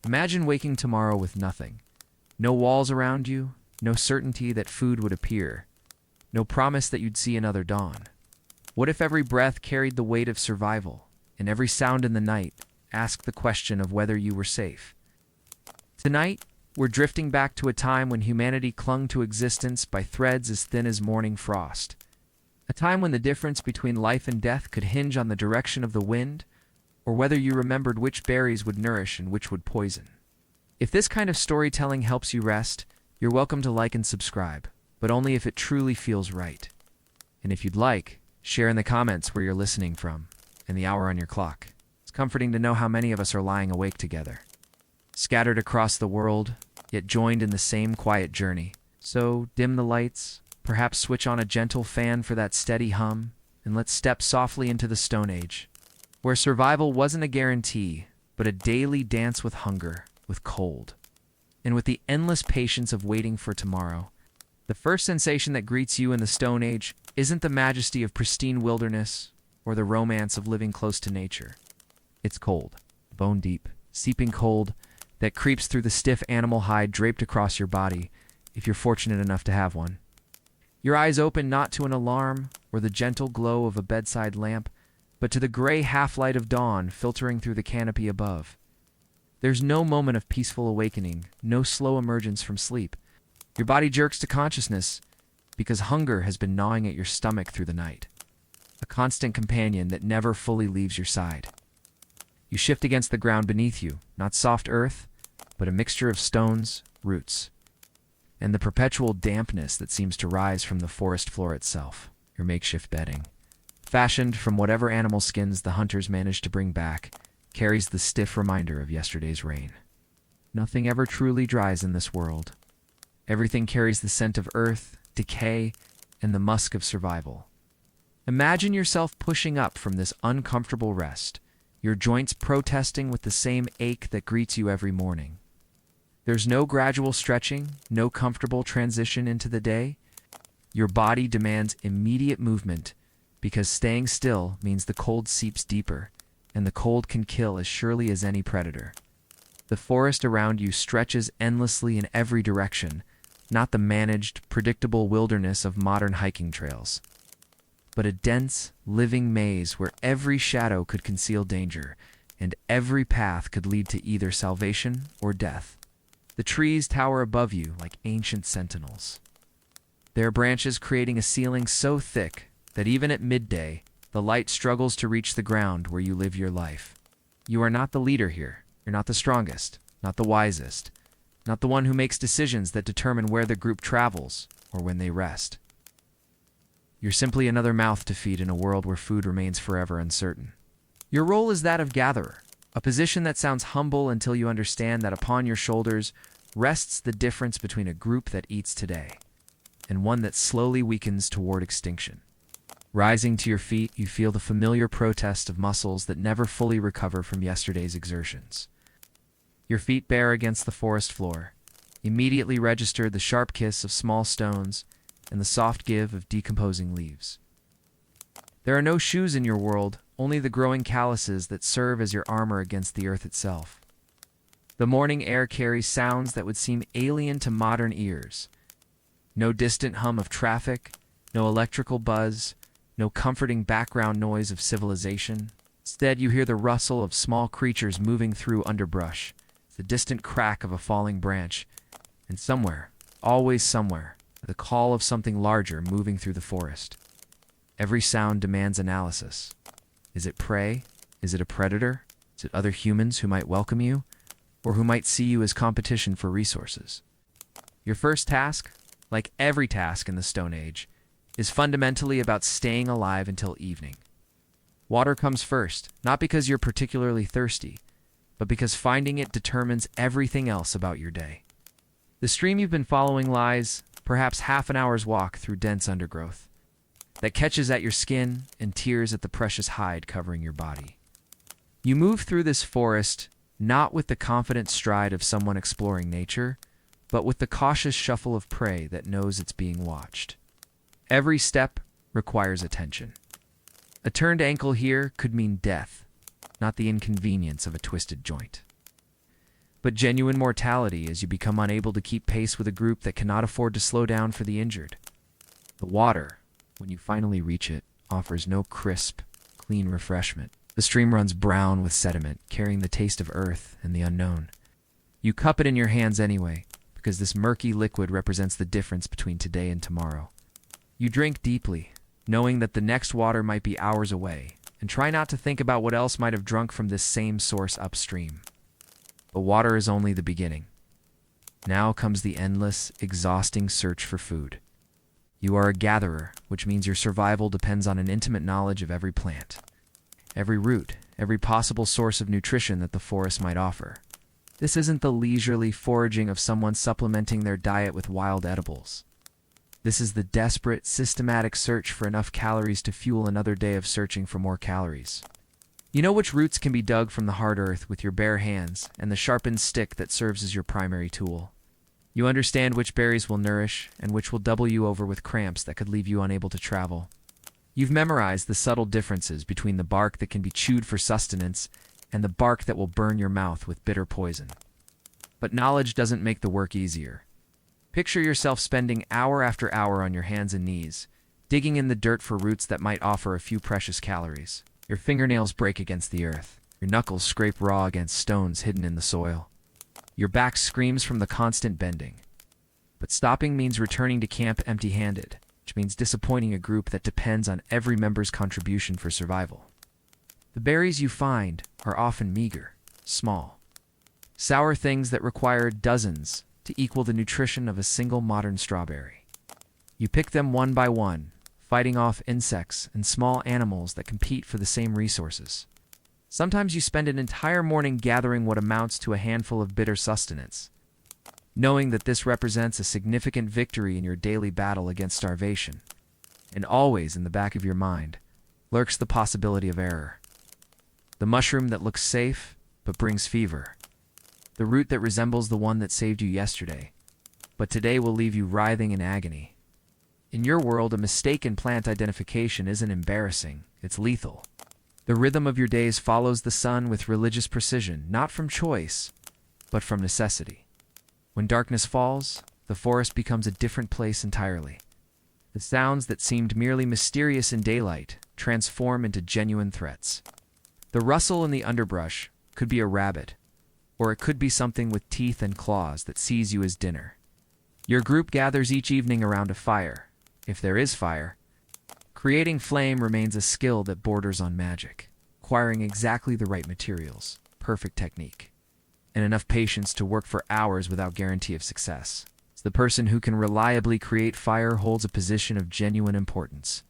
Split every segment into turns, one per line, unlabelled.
Imagine waking tomorrow with nothing. No walls around you, no certainty that food would appear, no promise that you'd see another dawn. What if every breath carried the weight of survival, and every sound in the night asked the question of whether you were safe? Tonight, we're drifting back to a time when humanity clung to existence by threads as thin as morning frost. A time when the difference between life and death could hinge on the direction of the wind, or whether you remembered which berries would nourish and which would poison. If this kind of storytelling helps you rest, you're welcome to like and subscribe, but only if it truly feels right. And if you'd like, share in the comments where you're listening from and the hour on your clock. It's comforting to know how many of us are lying awake together, scattered across the world, yet joined in the same quiet journey. So dim the lights, perhaps switch on a gentle fan for that steady hum, and let's step softly into the Stone Age, where survival wasn't a guarantee, but a daily dance with hunger, with cold, and with the endless patience of waiting for tomorrow. The first sensation that greets you in the Stone Age isn't the majesty of pristine wilderness or the romance of living close to nature. It's cold, bone deep, seeping cold that creeps through the stiff animal hide draped across your body, if you're fortunate enough to have one. Your eyes open not to an alarm or the gentle glow of a bedside lamp, but to the gray half-light of dawn filtering through the canopy above. There's no moment of peaceful awakening, no slow emergence from sleep. Your body jerks to consciousness because hunger has been gnawing at your stomach through the night, a constant companion that never fully leaves your side. You shift against the ground beneath you, not soft earth, but a mixture of stones, roots, and the perpetual dampness that seems to rise from the forest floor itself, your makeshift bedding. Fashioned from whatever animal skins the hunters managed to bring back, carries the stiff reminder of yesterday's rain. Nothing ever truly dries in this world. Everything carries the scent of earth, decay, and the musk of survival. Imagine yourself pushing up from this uncomfortable rest, your joints protesting with the same ache that greets you every morning. There's no gradual stretching, no comfortable transition into the day. Your body demands immediate movement because staying still means the cold seeps deeper, and the cold can kill as surely as any predator. The forest around you stretches endlessly in every direction, not the managed, predictable wilderness of modern hiking trails, but a dense, living maze where every shadow could conceal danger, and every path could lead to either salvation or death. The trees tower above you like ancient sentinels, their branches creating a ceiling so thick that even at midday, the light struggles to reach the ground where you live your life. You are not the leader here. You're not the strongest, not the wisest, not the one who makes decisions that determine where the group travels or when they rest. You're simply another mouth to feed in a world where food remains forever uncertain. Your role is that of gatherer, a position that sounds humble until you understand that upon your shoulders rests the difference between a group that eats today and one that slowly weakens toward extinction. Rising to your feet, you feel the familiar protest of muscles that never fully recover from yesterday's exertions. Your feet bare against the forest floor, immediately register the sharp kiss of small stones and the soft give of decomposing leaves. There are no shoes in your world, only the growing calluses that serve as your armor against the earth itself. The morning air carries sounds that would seem alien to modern ears. No distant hum of traffic, no electrical buzz, no comforting background noise of civilization. Instead, you hear the rustle of small creatures moving through underbrush, the distant crack of a falling branch, and somewhere, always somewhere, the call of something larger moving through the forest. Every sound demands analysis. Is it prey? Is it a predator? Is it other humans who might welcome you, or who might see you as competition for resources? Your first task, like every task in the Stone Age, is fundamentally about staying alive until evening. Water comes first, not because you're particularly thirsty, but because finding it determines everything else about your day. The stream you've been following lies, perhaps half an hour's walk through dense undergrowth, that catches at your skin and tears at the precious hide covering your body. You move through this forest not with the confident stride of someone exploring nature, but with the cautious shuffle of prey that knows it's being watched. Every step requires attention. A turned ankle here could mean death, not the inconvenience of a twisted joint. but genuine mortality as you become unable to keep pace with a group that cannot afford to slow down for the injured. The water, when you finally reach it, offers no crisp, clean refreshment. The stream runs brown with sediment, carrying the taste of earth and the unknown. You cup it in your hands anyway, because this murky liquid represents the difference between today and tomorrow. You drink deeply, knowing that the next water might be hours away, and try not to think about what else might have drunk from this same source upstream. But water is only the beginning. Now comes the endless, exhausting search for food. You are a gatherer, which means your survival depends on an intimate knowledge of every plant, every root, every possible source of nutrition that the forest might offer. This isn't the leisurely foraging of someone supplementing their diet with wild edibles. This is the desperate, systematic search for enough calories to fuel another day of searching for more calories. You know which roots can be dug from the hard earth with your bare hands and the sharpened stick that serves as your primary tool. You understand which berries will nourish and which will double you over with cramps that could leave you unable to travel. You've memorized the subtle differences between the bark that can be chewed for sustenance and the bark that will burn your mouth with bitter poison. But knowledge doesn't make the work easier. Picture yourself spending hour after hour on your hands and knees, digging in the dirt for roots that might offer a few precious calories. Your fingernails break against the earth. Your knuckles scrape raw against stones hidden in the soil. Your back screams from the constant bending. But stopping means returning to camp empty-handed, which means disappointing a group that depends on every member's contribution for survival. The berries you find are often meager, small, sour things that require dozens to equal the nutrition of a single modern strawberry. You pick them one by one, fighting off insects and small animals that compete for the same resources. Sometimes you spend an entire morning gathering what amounts to a handful of bitter sustenance, knowing that this represents a significant victory in your daily battle against starvation. And always in the back of your mind lurks the possibility of error. The mushroom that looks safe but brings fever. The root that resembles the one that saved you yesterday, but today will leave you writhing in agony. In your world, a mistake in plant identification isn't embarrassing, it's lethal. The rhythm of your days follows the sun with religious precision, not from choice, but from necessity. When darkness falls, the forest becomes a different place entirely. The sounds that seemed merely mysterious in daylight transform into genuine threats. The rustle in the underbrush could be a rabbit, or it could be something with teeth and claws that sees you as dinner. Your group gathers each evening around a fire, if there is fire. Creating flame remains a skill that borders on magic, requiring exactly the right materials, perfect technique, and enough patience to work for hours without guarantee of success. The person who can reliably create fire holds a position of genuine importance,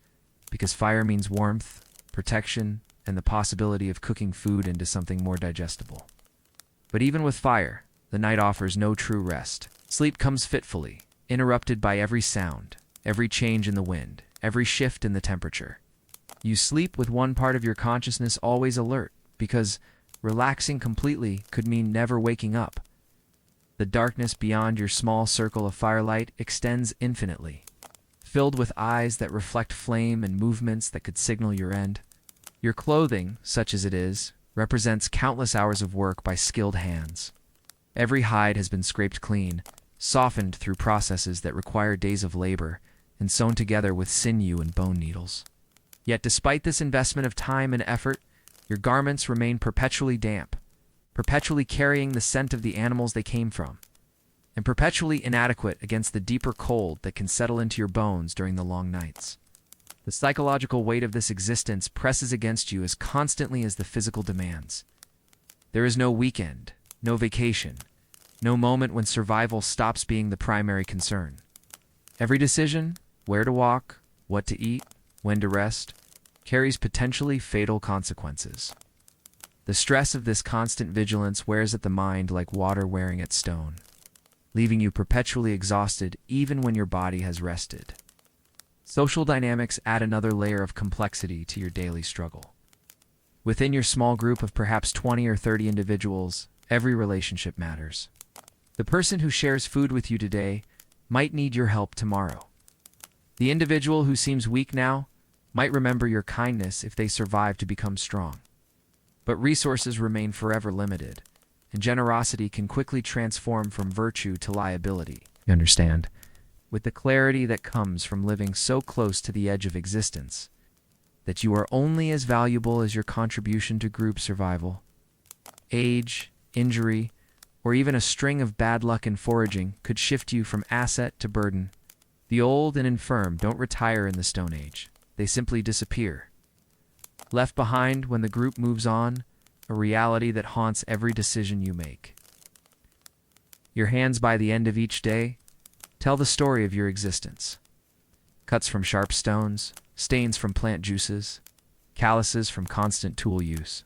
because fire means warmth, protection, and the possibility of cooking food into something more digestible. But even with fire, the night offers no true rest. Sleep comes fitfully, interrupted by every sound, every change in the wind, every shift in the temperature. You sleep with one part of your consciousness always alert, because relaxing completely could mean never waking up. The darkness beyond your small circle of firelight extends infinitely, filled with eyes that reflect flame and movements that could signal your end. Your clothing, such as it is, represents countless hours of work by skilled hands. Every hide has been scraped clean, softened through processes that require days of labor, and sewn together with sinew and bone needles. Yet despite this investment of time and effort, your garments remain perpetually damp, perpetually carrying the scent of the animals they came from, and perpetually inadequate against the deeper cold that can settle into your bones during the long nights. The psychological weight of this existence presses against you as constantly as the physical demands. There is no weekend, no vacation, no moment when survival stops being the primary concern. Every decision, where to walk, what to eat, when to rest, carries potentially fatal consequences. The stress of this constant vigilance wears at the mind like water wearing at stone, leaving you perpetually exhausted even when your body has rested. Social dynamics add another layer of complexity to your daily struggle. Within your small group of perhaps 20 or 30 individuals, every relationship matters. The person who shares food with you today might need your help tomorrow. The individual who seems weak now might remember your kindness if they survive to become strong. But resources remain forever limited, and generosity can quickly transform from virtue to liability. You understand? With the clarity that comes from living so close to the edge of existence, that you are only as valuable as your contribution to group survival. Age, injury, or even a string of bad luck in foraging could shift you from asset to burden. The old and infirm don't retire in the Stone Age. They simply disappear. Left behind when the group moves on, a reality that haunts every decision you make. Your hands by the end of each day tell the story of your existence. Cuts from sharp stones, stains from plant juices, calluses from constant tool use,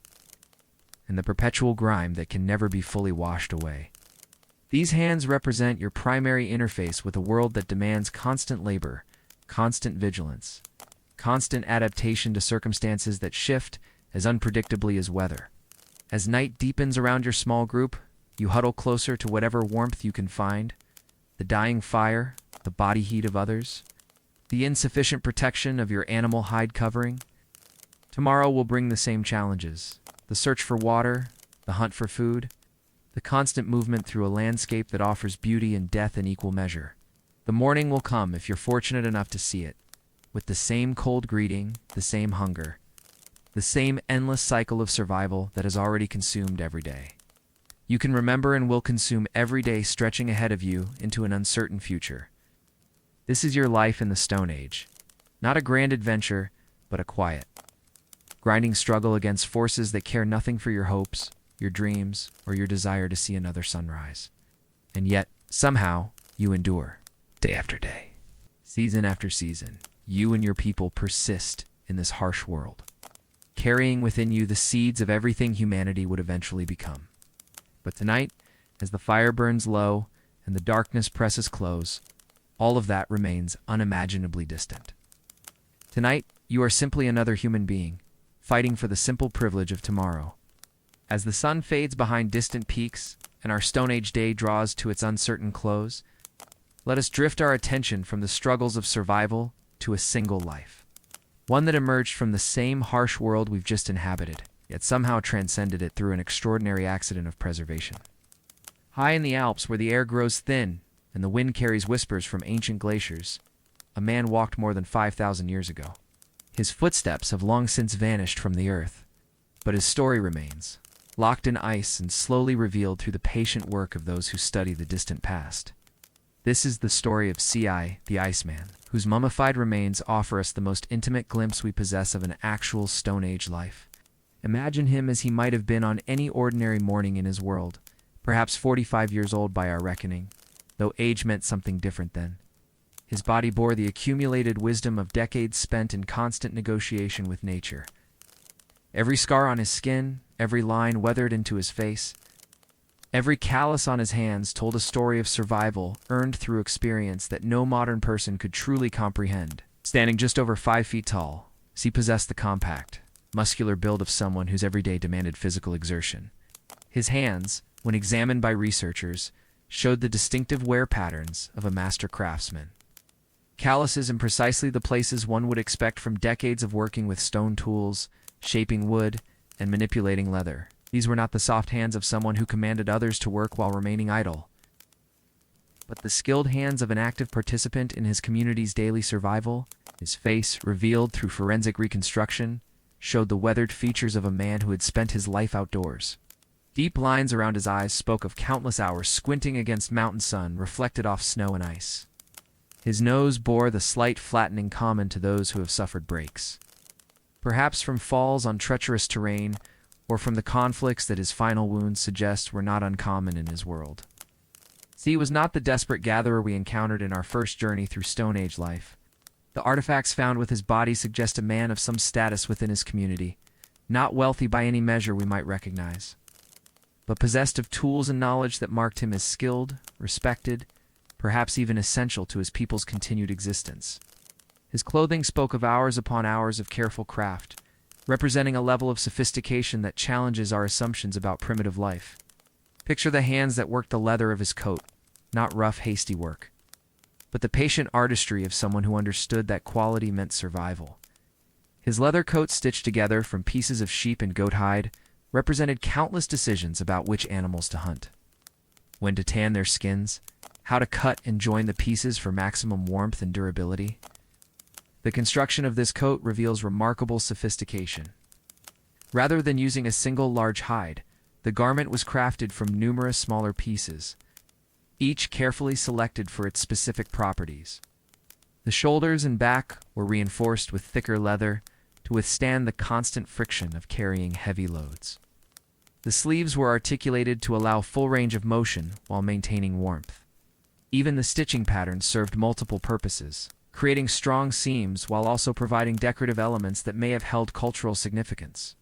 and the perpetual grime that can never be fully washed away. These hands represent your primary interface with a world that demands constant labor, constant vigilance, constant adaptation to circumstances that shift as unpredictably as weather. As night deepens around your small group, you huddle closer to whatever warmth you can find, the dying fire, the body heat of others, the insufficient protection of your animal hide covering. Tomorrow will bring the same challenges: the search for water, the hunt for food, the constant movement through a landscape that offers beauty and death in equal measure. The morning will come, if you're fortunate enough to see it, with the same cold greeting, the same hunger, the same endless cycle of survival that has already consumed every day. You can remember and will consume every day stretching ahead of you into an uncertain future. This is your life in the Stone Age. Not a grand adventure, but a quiet, grinding struggle against forces that care nothing for your hopes, your dreams, or your desire to see another sunrise. And yet, somehow, you endure, day after day, season after season. You and your people persist in this harsh world, carrying within you the seeds of everything humanity would eventually become. But tonight, as the fire burns low and the darkness presses close, all of that remains unimaginably distant. Tonight, you are simply another human being, fighting for the simple privilege of tomorrow. As the sun fades behind distant peaks and our Stone Age day draws to its uncertain close, let us drift our attention from the struggles of survival to a single life. One that emerged from the same harsh world we've just inhabited, yet somehow transcended it through an extraordinary accident of preservation. High in the Alps, where the air grows thin and the wind carries whispers from ancient glaciers, a man walked more than 5,000 years ago. His footsteps have long since vanished from the earth, but his story remains, locked in ice and slowly revealed through the patient work of those who study the distant past. This is the story of Ötzi the Iceman, whose mummified remains offer us the most intimate glimpse we possess of an actual Stone Age life. Imagine him as he might have been on any ordinary morning in his world, perhaps 45 years old by our reckoning, though age meant something different then. His body bore the accumulated wisdom of decades spent in constant negotiation with nature. Every scar on his skin, every line weathered into his face, every callus on his hands told a story of survival earned through experience that no modern person could truly comprehend. Standing just over 5 feet tall, he possessed the compact, muscular build of someone whose every day demanded physical exertion. His hands, when examined by researchers, showed the distinctive wear patterns of a master craftsman. Calluses in precisely the places one would expect from decades of working with stone tools, shaping wood, and manipulating leather. These were not the soft hands of someone who commanded others to work while remaining idle, but the skilled hands of an active participant in his community's daily survival. His face, revealed through forensic reconstruction, showed the weathered features of a man who had spent his life outdoors. Deep lines around his eyes spoke of countless hours squinting against mountain sun reflected off snow and ice. His nose bore the slight flattening common to those who have suffered breaks, perhaps from falls on treacherous terrain, or from the conflicts that his final wounds suggest were not uncommon in his world. He was not the desperate gatherer we encountered in our first journey through Stone Age life. The artifacts found with his body suggest a man of some status within his community, not wealthy by any measure we might recognize, but possessed of tools and knowledge that marked him as skilled, respected, perhaps even essential to his people's continued existence. His clothing spoke of hours upon hours of careful craft, representing a level of sophistication that challenges our assumptions about primitive life. Picture the hands that worked the leather of his coat, not rough, hasty work, but the patient artistry of someone who understood that quality meant survival. His leather coat stitched together from pieces of sheep and goat hide represented countless decisions about which animals to hunt, when to tan their skins, how to cut and join the pieces for maximum warmth and durability. The construction of this coat reveals remarkable sophistication. Rather than using a single large hide, the garment was crafted from numerous smaller pieces, each carefully selected for its specific properties. The shoulders and back were reinforced with thicker leather to withstand the constant friction of carrying heavy loads. The sleeves were articulated to allow full range of motion while maintaining warmth. Even the stitching patterns served multiple purposes, creating strong seams while also providing decorative elements that may have held cultural significance.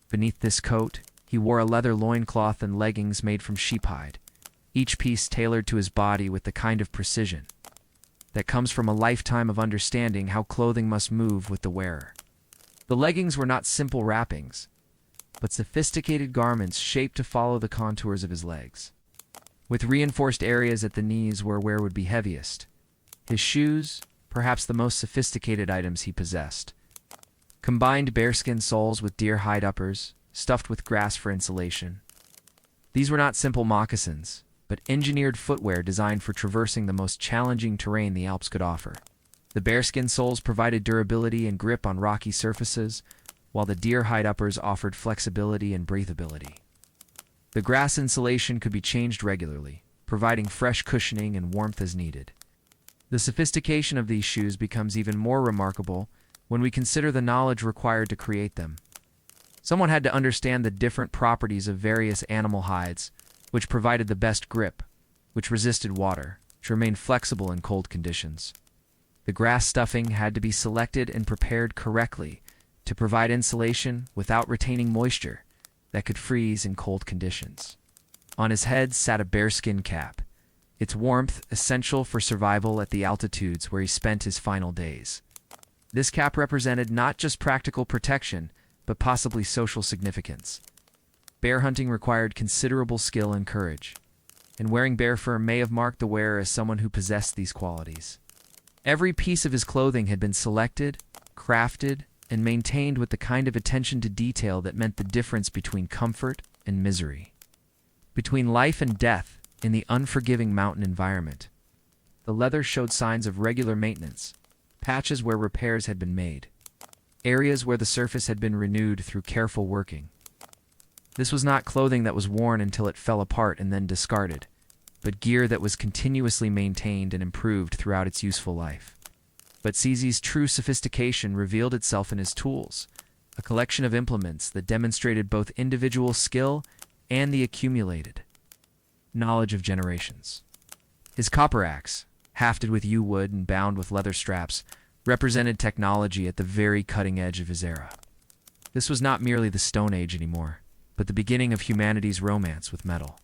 Beneath this coat, he wore a leather loincloth and leggings made from sheep hide, each piece tailored to his body with the kind of precision that comes from a lifetime of understanding how clothing must move with the wearer. The leggings were not simple wrappings, but sophisticated garments shaped to follow the contours of his legs, with reinforced areas at the knees where wear would be heaviest. His shoes, perhaps the most sophisticated items he possessed, combined bearskin soles with deer hide uppers, stuffed with grass for insulation. These were not simple moccasins, but engineered footwear designed for traversing the most challenging terrain the Alps could offer. The bearskin soles provided durability and grip on rocky surfaces, while the deer hide uppers offered flexibility and breathability. The grass insulation could be changed regularly, providing fresh cushioning and warmth as needed. The sophistication of these shoes becomes even more remarkable when we consider the knowledge required to create them. Someone had to understand the different properties of various animal hides, which provided the best grip, which resisted water, which remained flexible in cold conditions. The grass stuffing had to be selected and prepared correctly to provide insulation without retaining moisture that could freeze in cold conditions. On his head sat a bearskin cap, its warmth essential for survival at the altitudes where he spent his final days. This cap represented not just practical protection, but possibly social significance. Bear hunting required considerable skill and courage, and wearing bear fur may have marked the wearer as someone who possessed these qualities. Every piece of his clothing had been selected, crafted, and maintained with the kind of attention to detail that meant the difference between comfort and misery, between life and death in the unforgiving mountain environment. The leather showed signs of regular maintenance, patches where repairs had been made, areas where the surface had been renewed through careful working. This was not clothing that was worn until it fell apart and then discarded, but gear that was continuously maintained and improved throughout its useful life. But Cece's true sophistication revealed itself in his tools, a collection of implements that demonstrated both individual skill and the accumulated knowledge of generations. His copper axe, hafted with yew wood and bound with leather straps, represented technology at the very cutting edge of his era. This was not merely the Stone Age anymore, but the beginning of humanity's romance with metal.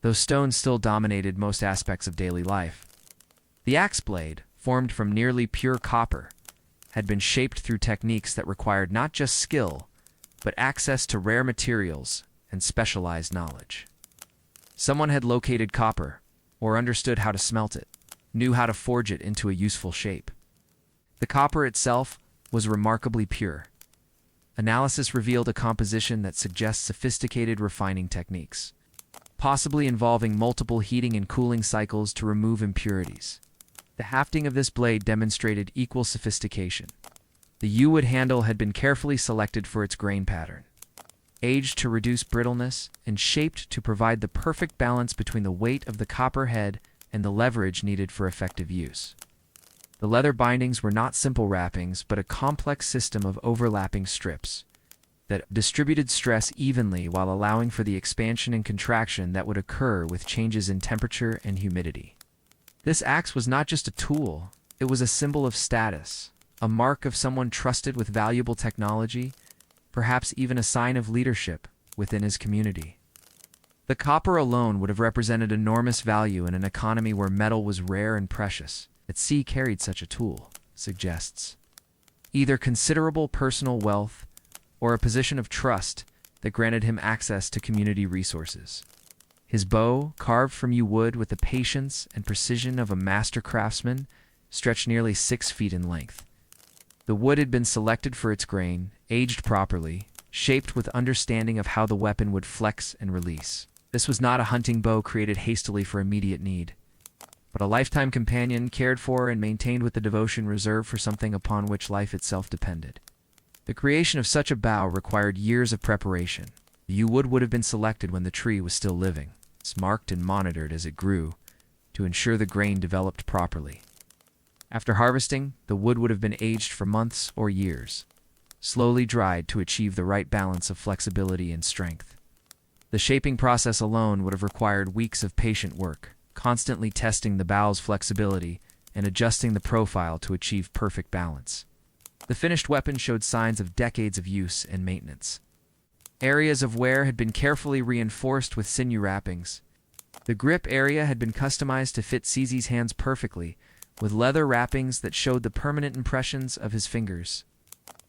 Though stone still dominated most aspects of daily life, the axe blade, formed from nearly pure copper, had been shaped through techniques that required not just skill, but access to rare materials and specialized knowledge. Someone had located copper, or understood how to smelt it, knew how to forge it into a useful shape. The copper itself was remarkably pure. Analysis revealed a composition that suggests sophisticated refining techniques, possibly involving multiple heating and cooling cycles to remove impurities. The hafting of this blade demonstrated equal sophistication. The yew wood handle had been carefully selected for its grain pattern, aged to reduce brittleness and shaped to provide the perfect balance between the weight of the copper head and the leverage needed for effective use. The leather bindings were not simple wrappings, but a complex system of overlapping strips that distributed stress evenly while allowing for the expansion and contraction that would occur with changes in temperature and humidity. This axe was not just a tool, it was a symbol of status, a mark of someone trusted with valuable technology, perhaps even a sign of leadership within his community. The copper alone would have represented enormous value in an economy where metal was rare and precious. That C carried such a tool suggests either considerable personal wealth or a position of trust that granted him access to community resources. His bow, carved from yew wood with the patience and precision of a master craftsman, stretched nearly 6 feet in length. The wood had been selected for its grain, aged properly, shaped with understanding of how the weapon would flex and release. This was not a hunting bow created hastily for immediate need, but a lifetime companion cared for and maintained with the devotion reserved for something upon which life itself depended. The creation of such a bow required years of preparation. The yew wood would have been selected when the tree was still living, marked and monitored as it grew, to ensure the grain developed properly. After harvesting, the wood would have been aged for months or years, slowly dried to achieve the right balance of flexibility and strength. The shaping process alone would have required weeks of patient work, constantly testing the bow's flexibility and adjusting the profile to achieve perfect balance. The finished weapon showed signs of decades of use and maintenance. Areas of wear had been carefully reinforced with sinew wrappings. The grip area had been customized to fit Cece's hands perfectly, with leather wrappings that showed the permanent impressions of his fingers.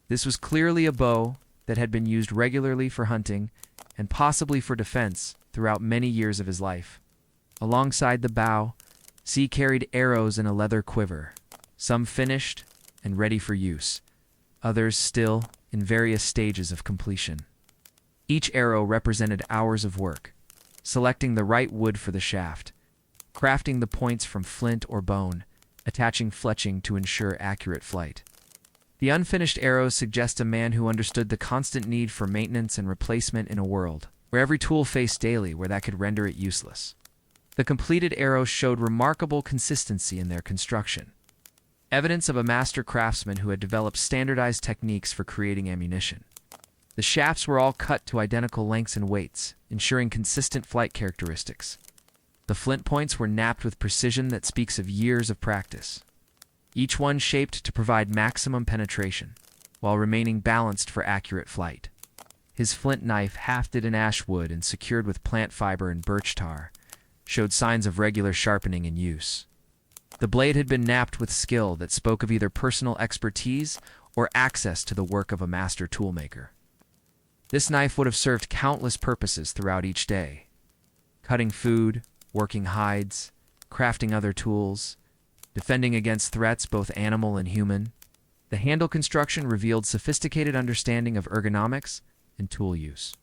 This was clearly a bow that had been used regularly for hunting and possibly for defense throughout many years of his life. Alongside the bow, C carried arrows in a leather quiver, some finished and ready for use, others still in various stages of completion. Each arrow represented hours of work, selecting the right wood for the shaft, crafting the points from flint or bone, attaching fletching to ensure accurate flight. The unfinished arrows suggest a man who understood the constant need for maintenance and replacement in a world where every tool faced daily where that could render it useless. The completed arrows showed remarkable consistency in their construction, evidence of a master craftsman who had developed standardized techniques for creating ammunition. The shafts were all cut to identical lengths and weights, ensuring consistent flight characteristics. The flint points were knapped with precision that speaks of years of practice, each one shaped to provide maximum penetration, while remaining balanced for accurate flight. His flint knife, hafted in ash wood and secured with plant fiber and birch tar, showed signs of regular sharpening and use. The blade had been knapped with skill that spoke of either personal expertise or access to the work of a master toolmaker. This knife would have served countless purposes throughout each day: cutting food, working hides, crafting other tools, defending against threats both animal and human. The handle construction revealed sophisticated understanding of ergonomics and tool use.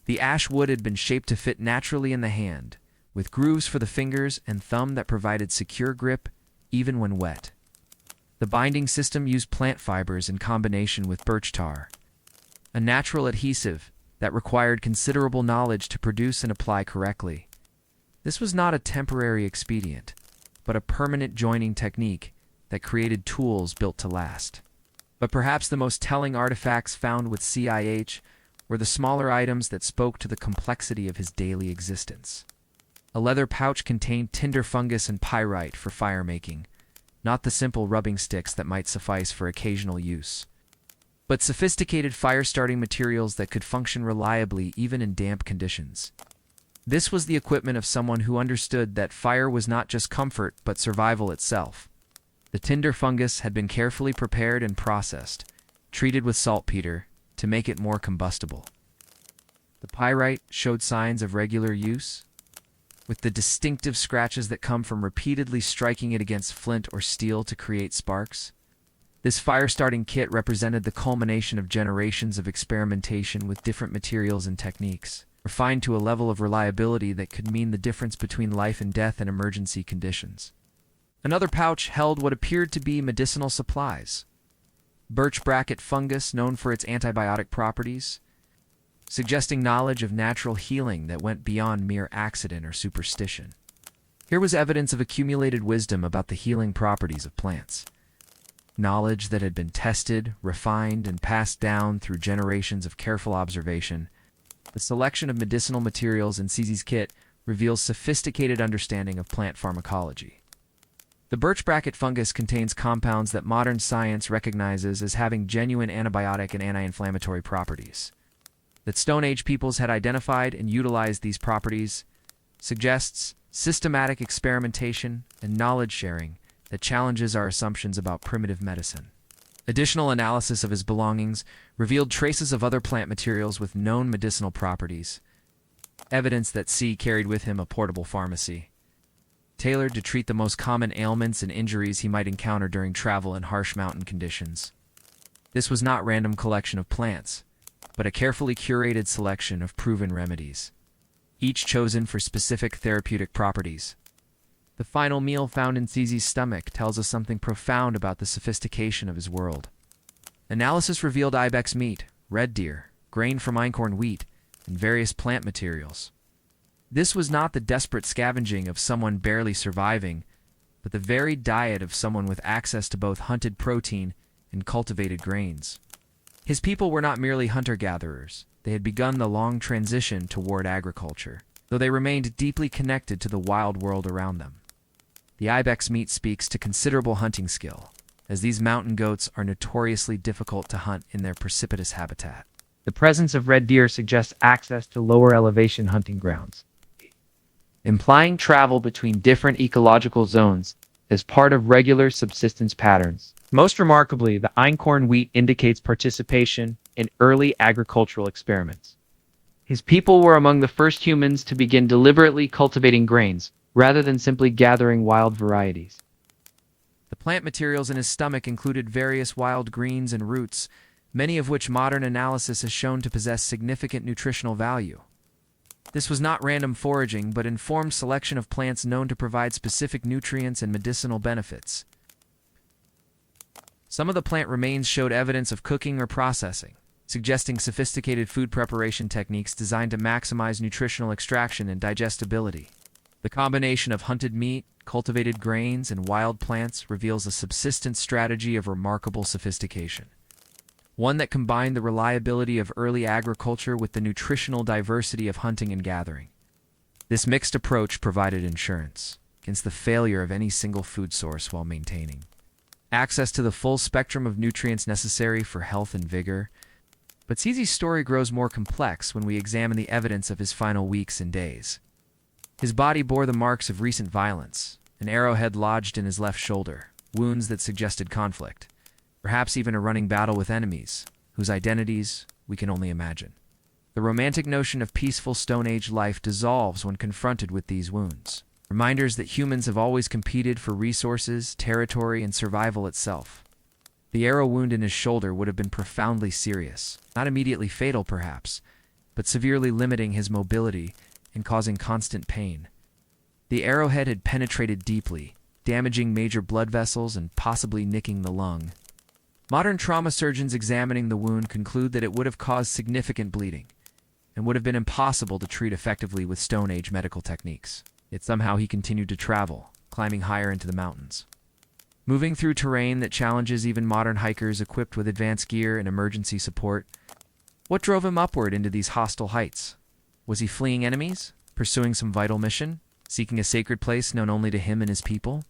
The ash wood had been shaped to fit naturally in the hand, with grooves for the fingers and thumb that provided secure grip even when wet. The binding system used plant fibers in combination with birch tar, a natural adhesive that required considerable knowledge to produce and apply correctly. This was not a temporary expedient, but a permanent joining technique that created tools built to last. But perhaps the most telling artifacts found with CIH were the smaller items that spoke to the complexity of his daily existence. A leather pouch contained tinder fungus and pyrite for fire making, not the simple rubbing sticks that might suffice for occasional use, but sophisticated fire-starting materials that could function reliably even in damp conditions. This was the equipment of someone who understood that fire was not just comfort but survival itself. The tinder fungus had been carefully prepared and processed, treated with saltpeter to make it more combustible. The pyrite showed signs of regular use, with the distinctive scratches that come from repeatedly striking it against flint or steel to create sparks. This fire-starting kit represented the culmination of generations of experimentation with different materials and techniques, refined to a level of reliability that could mean the difference between life and death in emergency conditions. Another pouch held what appeared to be medicinal supplies: birch bracket fungus, known for its antibiotic properties, suggesting knowledge of natural healing that went beyond mere accident or superstition. Here was evidence of accumulated wisdom about the healing properties of plants, knowledge that had been tested, refined, and passed down through generations of careful observation. The selection of medicinal materials in Cece's kit reveals sophisticated understanding of plant pharmacology. The birch bracket fungus contains compounds that modern science recognizes as having genuine antibiotic and anti-inflammatory properties. That Stone Age peoples had identified and utilized these properties suggests systematic experimentation and knowledge sharing that challenges our assumptions about primitive medicine. Additional analysis of his belongings revealed traces of other plant materials with known medicinal properties, evidence that C carried with him a portable pharmacy, tailored to treat the most common ailments and injuries he might encounter during travel in harsh mountain conditions. This was not a random collection of plants, but a carefully curated selection of proven remedies, each chosen for specific therapeutic properties. The final meal found in Zizi's stomach tells us something profound about the sophistication of his world. Analysis revealed ibex meat, red deer, grain from einkorn wheat, and various plant materials. This was not the desperate scavenging of someone barely surviving, but the varied diet of someone with access to both hunted protein and cultivated grains. His people were not merely hunter-gatherers. They had begun the long transition toward agriculture, though they remained deeply connected to the wild world around them. The ibex meat speaks to considerable hunting skill, as these mountain goats are notoriously difficult to hunt in their precipitous habitat.
The presence of red deer suggests access to lower elevation hunting grounds, implying travel between different ecological zones as part of regular subsistence patterns. Most remarkably, the einkorn wheat indicates participation in early agricultural experiments. His people were among the first humans to begin deliberately cultivating grains, rather than simply gathering wild varieties.
The plant materials in his stomach included various wild greens and roots, many of which modern analysis has shown to possess significant nutritional value. This was not random foraging, but informed selection of plants known to provide specific nutrients and medicinal benefits. Some of the plant remains showed evidence of cooking or processing, suggesting sophisticated food preparation techniques designed to maximize nutritional extraction and digestibility. The combination of hunted meat, cultivated grains, and wild plants reveals a subsistence strategy of remarkable sophistication, one that combined the reliability of early agriculture with the nutritional diversity of hunting and gathering. This mixed approach provided insurance against the failure of any single food source while maintaining access to the full spectrum of nutrients necessary for health and vigor. But Zizi's story grows more complex when we examine the evidence of his final weeks and days. His body bore the marks of recent violence, an arrowhead lodged in his left shoulder, wounds that suggested conflict, perhaps even a running battle with enemies, whose identities we can only imagine. The romantic notion of peaceful Stone Age life dissolves when confronted with these wounds, reminders that humans have always competed for resources, territory, and survival itself. The arrow wound in his shoulder would have been profoundly serious, not immediately fatal perhaps, but severely limiting his mobility and causing constant pain. The arrowhead had penetrated deeply, damaging major blood vessels and possibly nicking the lung. Modern trauma surgeons examining the wound conclude that it would have caused significant bleeding and would have been impossible to treat effectively with Stone Age medical techniques. Yet somehow he continued to travel, climbing higher into the mountains, moving through terrain that challenges even modern hikers equipped with advanced gear and emergency support. What drove him upward into these hostile heights? Was he fleeing enemies, pursuing some vital mission, seeking a sacred place known only to him and his people?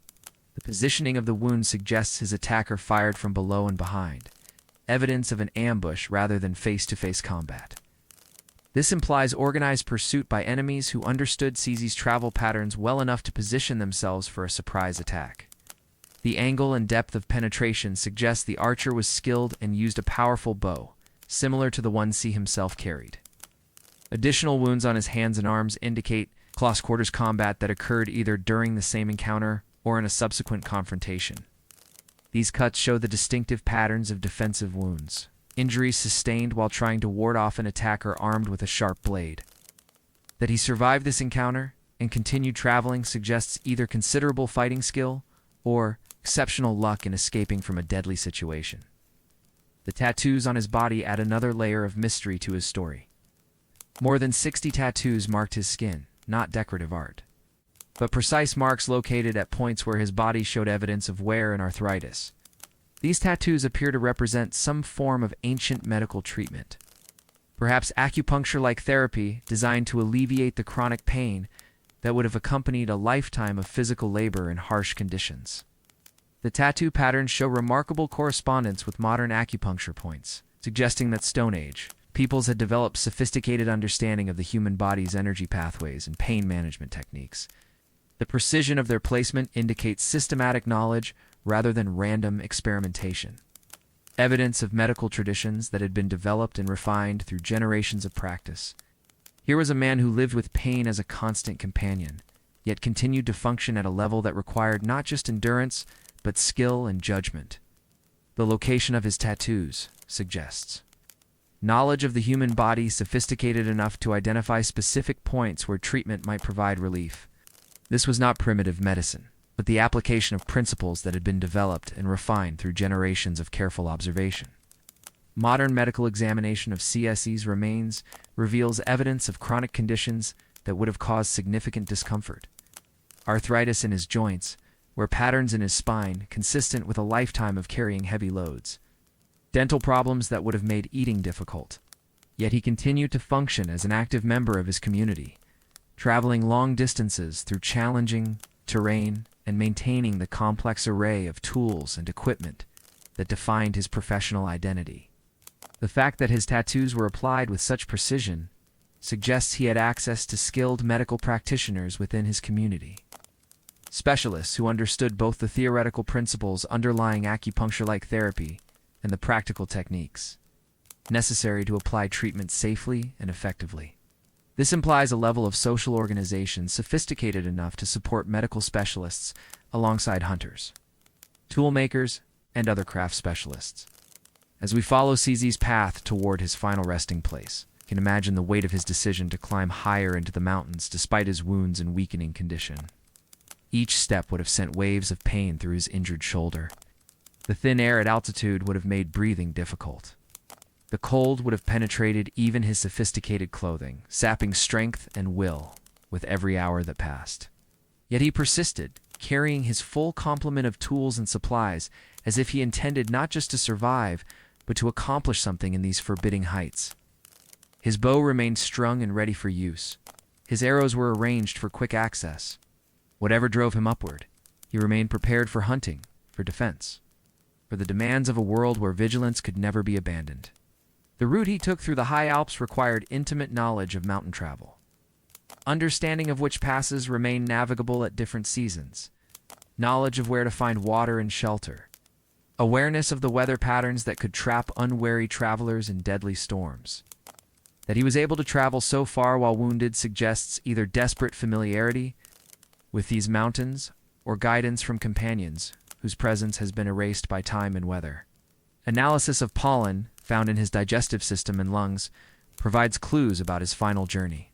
The positioning of the wound suggests his attacker fired from below and behind, evidence of an ambush rather than face-to-face combat. This implies organized pursuit by enemies who understood Zizi's travel patterns well enough to position themselves for a surprise attack. The angle and depth of penetration suggests the archer was skilled and used a powerful bow, similar to the one Z himself carried. Additional wounds on his hands and arms indicate close-quarters combat that occurred either during the same encounter or in a subsequent confrontation. These cuts show the distinctive patterns of defensive wounds, injuries sustained while trying to ward off an attacker armed with a sharp blade. That he survived this encounter and continued traveling suggests either considerable fighting skill or exceptional luck in escaping from a deadly situation. The tattoos on his body add another layer of mystery to his story. More than 60 tattoos marked his skin, not decorative art, but precise marks located at points where his body showed evidence of wear and arthritis. These tattoos appear to represent some form of ancient medical treatment, perhaps acupuncture-like therapy designed to alleviate the chronic pain that would have accompanied a lifetime of physical labor in harsh conditions. The tattoo patterns show remarkable correspondence with modern acupuncture points, suggesting that Stone Age peoples had developed sophisticated understanding of the human body's energy pathways and pain management techniques. The precision of their placement indicates systematic knowledge rather than random experimentation, evidence of medical traditions that had been developed and refined through generations of practice. Here was a man who lived with pain as a constant companion, yet continued to function at a level that required not just endurance, but skill and judgment. The location of his tattoos suggests knowledge of the human body sophisticated enough to identify specific points where treatment might provide relief. This was not primitive medicine, but the application of principles that had been developed and refined through generations of careful observation. Modern medical examination of CSE's remains reveals evidence of chronic conditions that would have caused significant discomfort. Arthritis in his joints, wear patterns in his spine consistent with a lifetime of carrying heavy loads. Dental problems that would have made eating difficult. Yet he continued to function as an active member of his community, traveling long distances through challenging terrain and maintaining the complex array of tools and equipment that defined his professional identity. The fact that his tattoos were applied with such precision suggests he had access to skilled medical practitioners within his community. Specialists who understood both the theoretical principles underlying acupuncture-like therapy and the practical techniques necessary to apply treatment safely and effectively. This implies a level of social organization sophisticated enough to support medical specialists alongside hunters, toolmakers, and other craft specialists. As we follow CZ's path toward his final resting place, you can imagine the weight of his decision to climb higher into the mountains despite his wounds and weakening condition. Each step would have sent waves of pain through his injured shoulder. The thin air at altitude would have made breathing difficult. The cold would have penetrated even his sophisticated clothing, sapping strength and will with every hour that passed. Yet he persisted, carrying his full complement of tools and supplies, as if he intended not just to survive, but to accomplish something in these forbidding heights. His bow remained strung and ready for use. His arrows were arranged for quick access. Whatever drove him upward, he remained prepared for hunting, for defense, for the demands of a world where vigilance could never be abandoned. The route he took through the high Alps required intimate knowledge of mountain travel, understanding of which passes remain navigable at different seasons, knowledge of where to find water and shelter, awareness of the weather patterns that could trap unwary travelers in deadly storms. That he was able to travel so far while wounded suggests either desperate familiarity with these mountains or guidance from companions whose presence has been erased by time and weather. Analysis of pollen found in his digestive system and lungs provides clues about his final journey.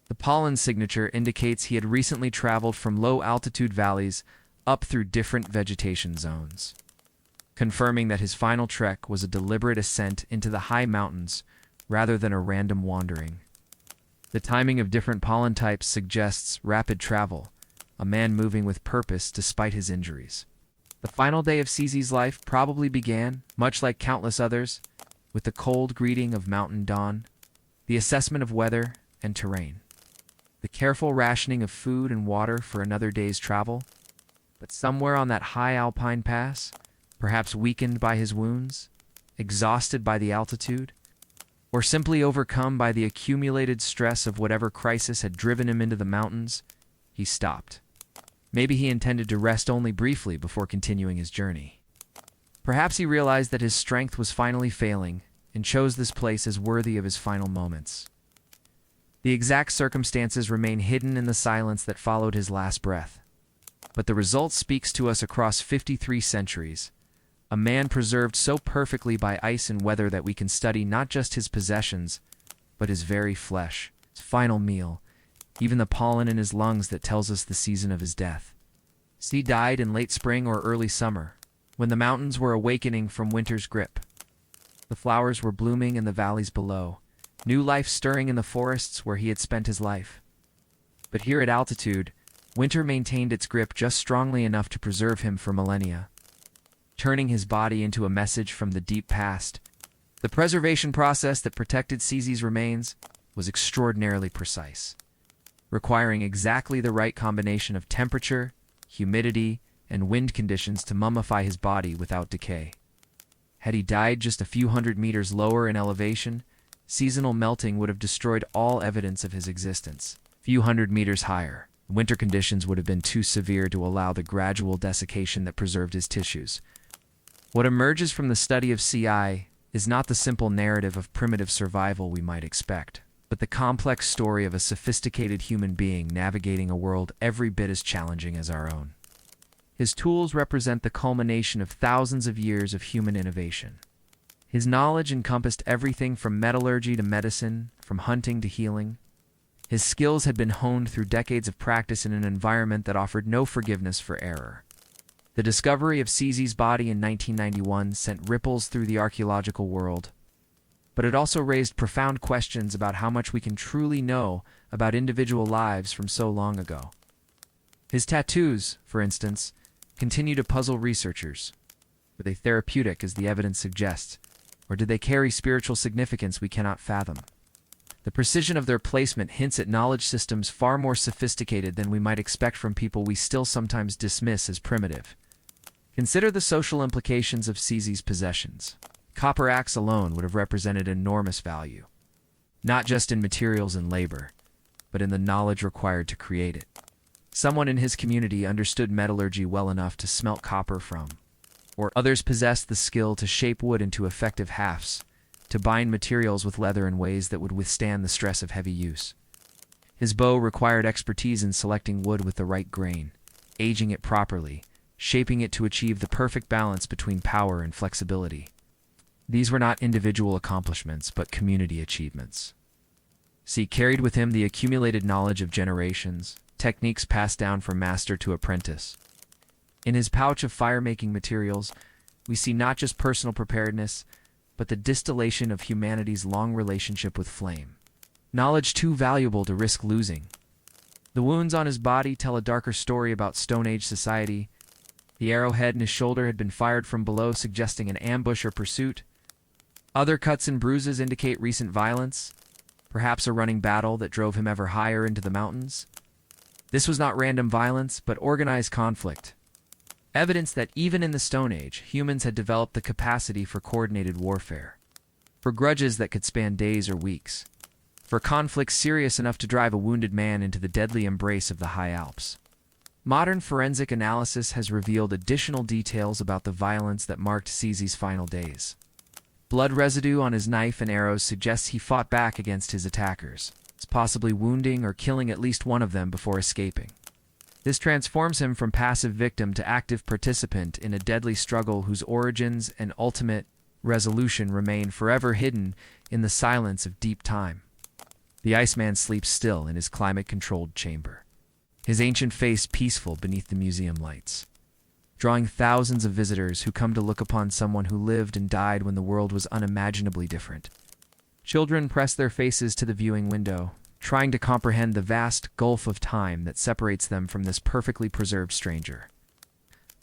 The pollen signature indicates he had recently traveled from low-altitude valleys up through different vegetation zones, confirming that his final trek was a deliberate ascent into the high mountains rather than a random wandering. The timing of different pollen types suggests rapid travel, a man moving with purpose despite his injuries. The final day of CZ's life probably began, much like countless others, with the cold greeting of mountain dawn, the assessment of weather and terrain, the careful rationing of food and water for another day's travel. But somewhere on that high alpine pass, perhaps weakened by his wounds, exhausted by the altitude, or simply overcome by the accumulated stress of whatever crisis had driven him into the mountains, he stopped. Maybe he intended to rest only briefly before continuing his journey. Perhaps he realized that his strength was finally failing and chose this place as worthy of his final moments. The exact circumstances remain hidden in the silence that followed his last breath. But the result speaks to us across 53 centuries. A man preserved so perfectly by ice and weather that we can study not just his possessions, but his very flesh, his final meal, even the pollen in his lungs that tells us the season of his death. C died in late spring or early summer, when the mountains were awakening from winter's grip. The flowers were blooming in the valleys below, new life stirring in the forests where he had spent his life. But here at altitude, winter maintained its grip just strongly enough to preserve him for millennia, turning his body into a message from the deep past. The preservation process that protected CZ's remains was extraordinarily precise, requiring exactly the right combination of temperature, humidity, and wind conditions to mummify his body without decay. Had he died just a few hundred meters lower in elevation, seasonal melting would have destroyed all evidence of his existence. Few hundred meters higher, winter conditions would have been too severe to allow the gradual desiccation that preserved his tissues. What emerges from the study of CI is not the simple narrative of primitive survival we might expect, but the complex story of a sophisticated human being navigating a world every bit as challenging as our own. His tools represent the culmination of thousands of years of human innovation. His knowledge encompassed everything from metallurgy to medicine, from hunting to healing. His skills had been honed through decades of practice in an environment that offered no forgiveness for error. The discovery of Cece's body in 1991 sent ripples through the archaeological world, but it also raised profound questions about how much we can truly know about individual lives from so long ago. His tattoos, for instance, continue to puzzle researchers. Were they therapeutic, as the evidence suggests, or did they carry spiritual significance we cannot fathom? The precision of their placement hints at knowledge systems far more sophisticated than we might expect from people we still sometimes dismiss as primitive. Consider the social implications of Cece's possessions. Copper axe alone would have represented enormous value, not just in materials and labor, but in the knowledge required to create it. Someone in his community understood metallurgy well enough to smelt copper from, or others possessed the skill to shape wood into effective hafts, to bind materials with leather in ways that would withstand the stress of heavy use. His bow required expertise in selecting wood with the right grain, aging it properly, shaping it to achieve the perfect balance between power and flexibility. These were not individual accomplishments, but community achievements. He carried with him the accumulated knowledge of generations, techniques passed down from master to apprentice. In his pouch of fire-making materials, we see not just personal preparedness, but the distillation of humanity's long relationship with flame. Knowledge too valuable to risk losing. The wounds on his body tell a darker story about Stone Age society. The arrowhead in his shoulder had been fired from below, suggesting an ambush or pursuit. Other cuts and bruises indicate recent violence, perhaps a running battle that drove him ever higher into the mountains. This was not random violence, but organized conflict. Evidence that even in the Stone Age, humans had developed the capacity for coordinated warfare, for grudges that could span days or weeks, for conflicts serious enough to drive a wounded man into the deadly embrace of the High Alps. Modern forensic analysis has revealed additional details about the violence that marked Cece's final days. Blood residue on his knife and arrows suggests he fought back against his attackers, possibly wounding or killing at least one of them before escaping. This transforms him from passive victim to active participant in a deadly struggle whose origins and ultimate resolution remain forever hidden in the silence of deep time. The Iceman sleeps still in his climate-controlled chamber, his ancient face peaceful beneath the museum lights, drawing thousands of visitors who come to look upon someone who lived and died when the world was unimaginably different. Children press their faces to the viewing window, trying to comprehend the vast gulf of time that separates them from this perfectly preserved stranger.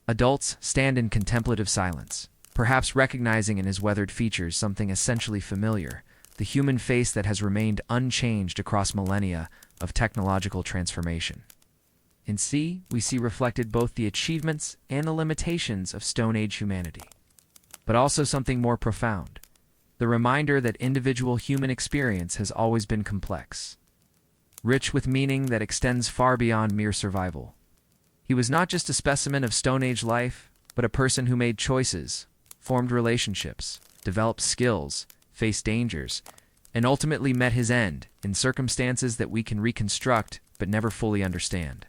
Adults stand in contemplative silence, perhaps recognizing in his weathered features something essentially familiar, the human face that has remained unchanged across millennia of technological transformation. In C, we see reflected both the achievements and the limitations of Stone Age humanity, but also something more profound, the reminder that individual human experience has always been complex, rich with meaning that extends far beyond mere survival. He was not just a specimen of Stone Age life, but a person who made choices, formed relationships, developed skills, faced dangers, and ultimately met his end in circumstances that we can reconstruct but never fully understand.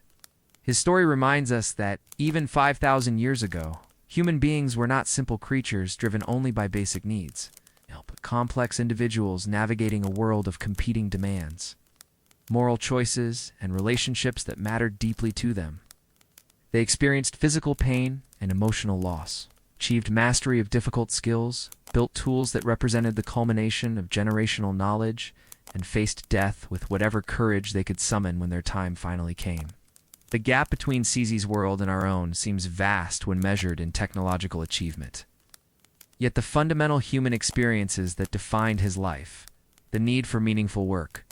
His story reminds us that, even 5,000 years ago, human beings were not simple creatures driven only by basic needs, but complex individuals navigating a world of competing demands, moral choices, and relationships that mattered deeply to them. They experienced physical pain and emotional loss, achieved mastery of difficult skills, built tools that represented the culmination of generational knowledge, and faced death with whatever courage they could summon when their time finally came. The gap between Cece's world and our own seems vast when measured in technological achievement. Yet the fundamental human experiences that defined his life, the need for meaningful work,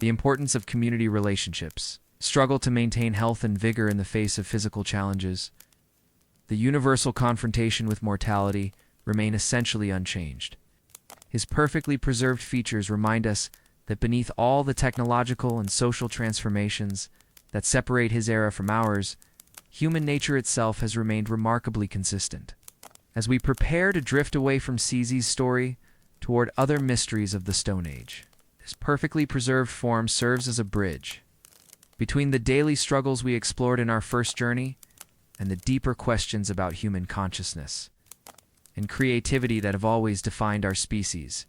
the importance of community relationships, struggle to maintain health and vigor in the face of physical challenges, the universal confrontation with mortality remain essentially unchanged. His perfectly preserved features remind us that beneath all the technological and social transformations that separate his era from ours, human nature itself has remained remarkably consistent. As we prepare to drift away from Cece's story toward other mysteries of the Stone Age, this perfectly preserved form serves as a bridge between the daily struggles we explored in our first journey and the deeper questions about human consciousness. and creativity that have always defined our species.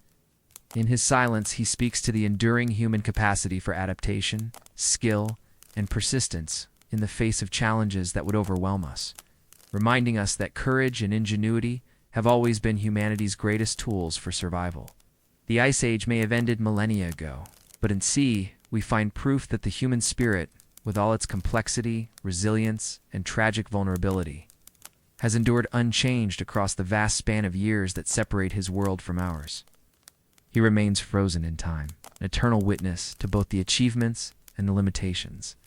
In his silence, he speaks to the enduring human capacity for adaptation, skill, and persistence in the face of challenges that would overwhelm us, reminding us that courage and ingenuity have always been humanity's greatest tools for survival. The Ice Age may have ended millennia ago, but in C, we find proof that the human spirit, with all its complexity, resilience, and tragic vulnerability, has endured unchanged across the vast span of years that separate his world from ours. He remains frozen in time, an eternal witness to both the achievements and the limitations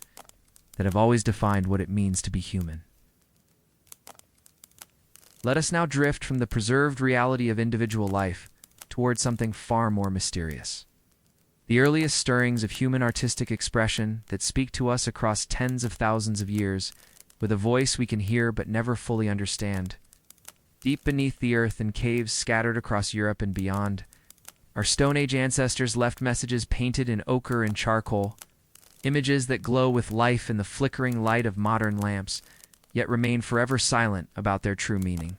that have always defined what it means to be human. Let us now drift from the preserved reality of individual life toward something far more mysterious. The earliest stirrings of human artistic expression that speak to us across tens of thousands of years, with a voice we can hear but never fully understand. Deep beneath the earth in caves scattered across Europe and beyond, our Stone Age ancestors left messages painted in ochre and charcoal, images that glow with life in the flickering light of modern lamps, yet remain forever silent about their true meaning.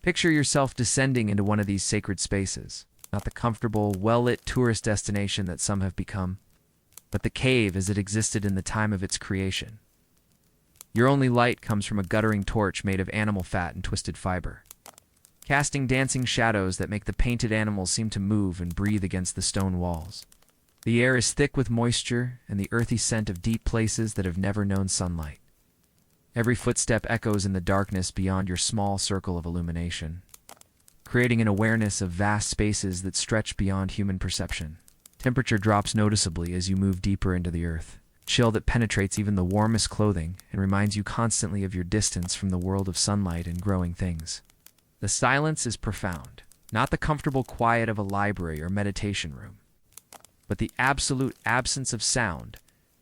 Picture yourself descending into one of these sacred spaces, not the comfortable, well-lit tourist destination that some have become, but the cave as it existed in the time of its creation. Your only light comes from a guttering torch made of animal fat and twisted fiber, casting dancing shadows that make the painted animals seem to move and breathe against the stone walls. The air is thick with moisture and the earthy scent of deep places that have never known sunlight. Every footstep echoes in the darkness beyond your small circle of illumination, creating an awareness of vast spaces that stretch beyond human perception. Temperature drops noticeably as you move deeper into the earth, chill that penetrates even the warmest clothing and reminds you constantly of your distance from the world of sunlight and growing things. The silence is profound, not the comfortable quiet of a library or meditation room, but the absolute absence of sound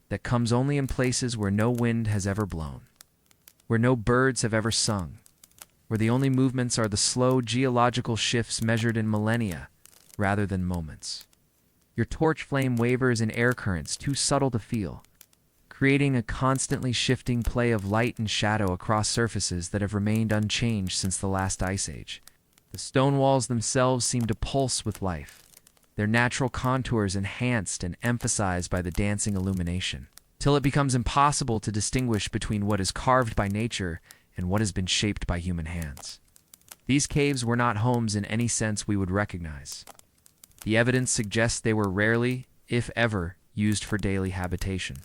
that comes only in places where no wind has ever blown, where no birds have ever sung, where the only movements are the slow geological shifts measured in millennia rather than moments. Your torch flame wavers in air currents too subtle to feel, creating a constantly shifting play of light and shadow across surfaces that have remained unchanged since the last ice age. The stone walls themselves seem to pulse with life, their natural contours enhanced and emphasized by the dancing illumination, till it becomes impossible to distinguish between what is carved by nature and what has been shaped by human hands. These caves were not homes in any sense we would recognize. The evidence suggests they were rarely, if ever, used for daily habitation.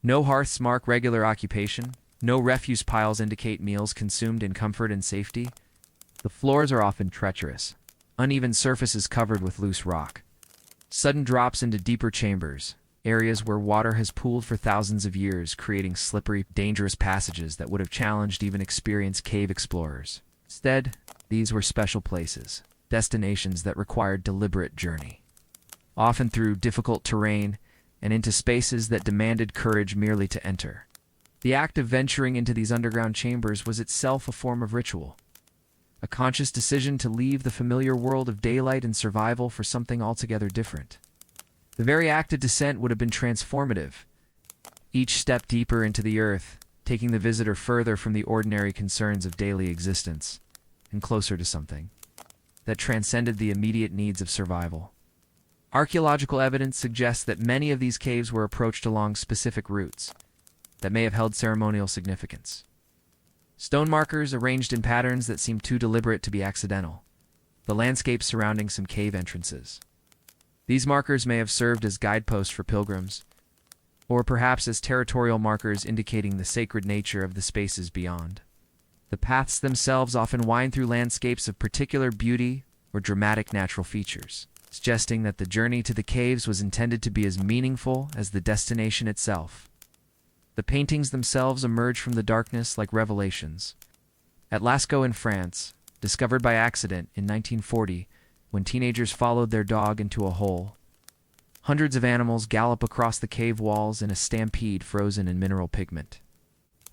No hearths mark regular occupation, no refuse piles indicate meals consumed in comfort and safety. The floors are often treacherous, uneven surfaces covered with loose rock, sudden drops into deeper chambers, areas where water has pooled for thousands of years, creating slippery, dangerous passages that would have challenged even experienced cave explorers. Instead, these were special places, destinations that required deliberate journey, often through difficult terrain and into spaces that demanded courage merely to enter. The act of venturing into these underground chambers was itself a form of ritual, a conscious decision to leave the familiar world of daylight and survival for something altogether different. The very act of descent would have been transformative, each step deeper into the earth, taking the visitor further from the ordinary concerns of daily existence and closer to something that transcended the immediate needs of survival. Archaeological evidence suggests that many of these caves were approached along specific routes that may have held ceremonial significance. Stone markers arranged in patterns that seem too deliberate to be accidental, the landscape surrounding some cave entrances. These markers may have served as guideposts for pilgrims, or perhaps as territorial markers indicating the sacred nature of the spaces beyond. The paths themselves often wind through landscapes of particular beauty or dramatic natural features, suggesting that the journey to the caves was intended to be as meaningful as the destination itself. The paintings themselves emerge from the darkness like revelations. At Lascaux in France, discovered by accident in 1940, when teenagers followed their dog into a hole, hundreds of animals gallop across the cave walls in a stampede frozen in mineral pigment.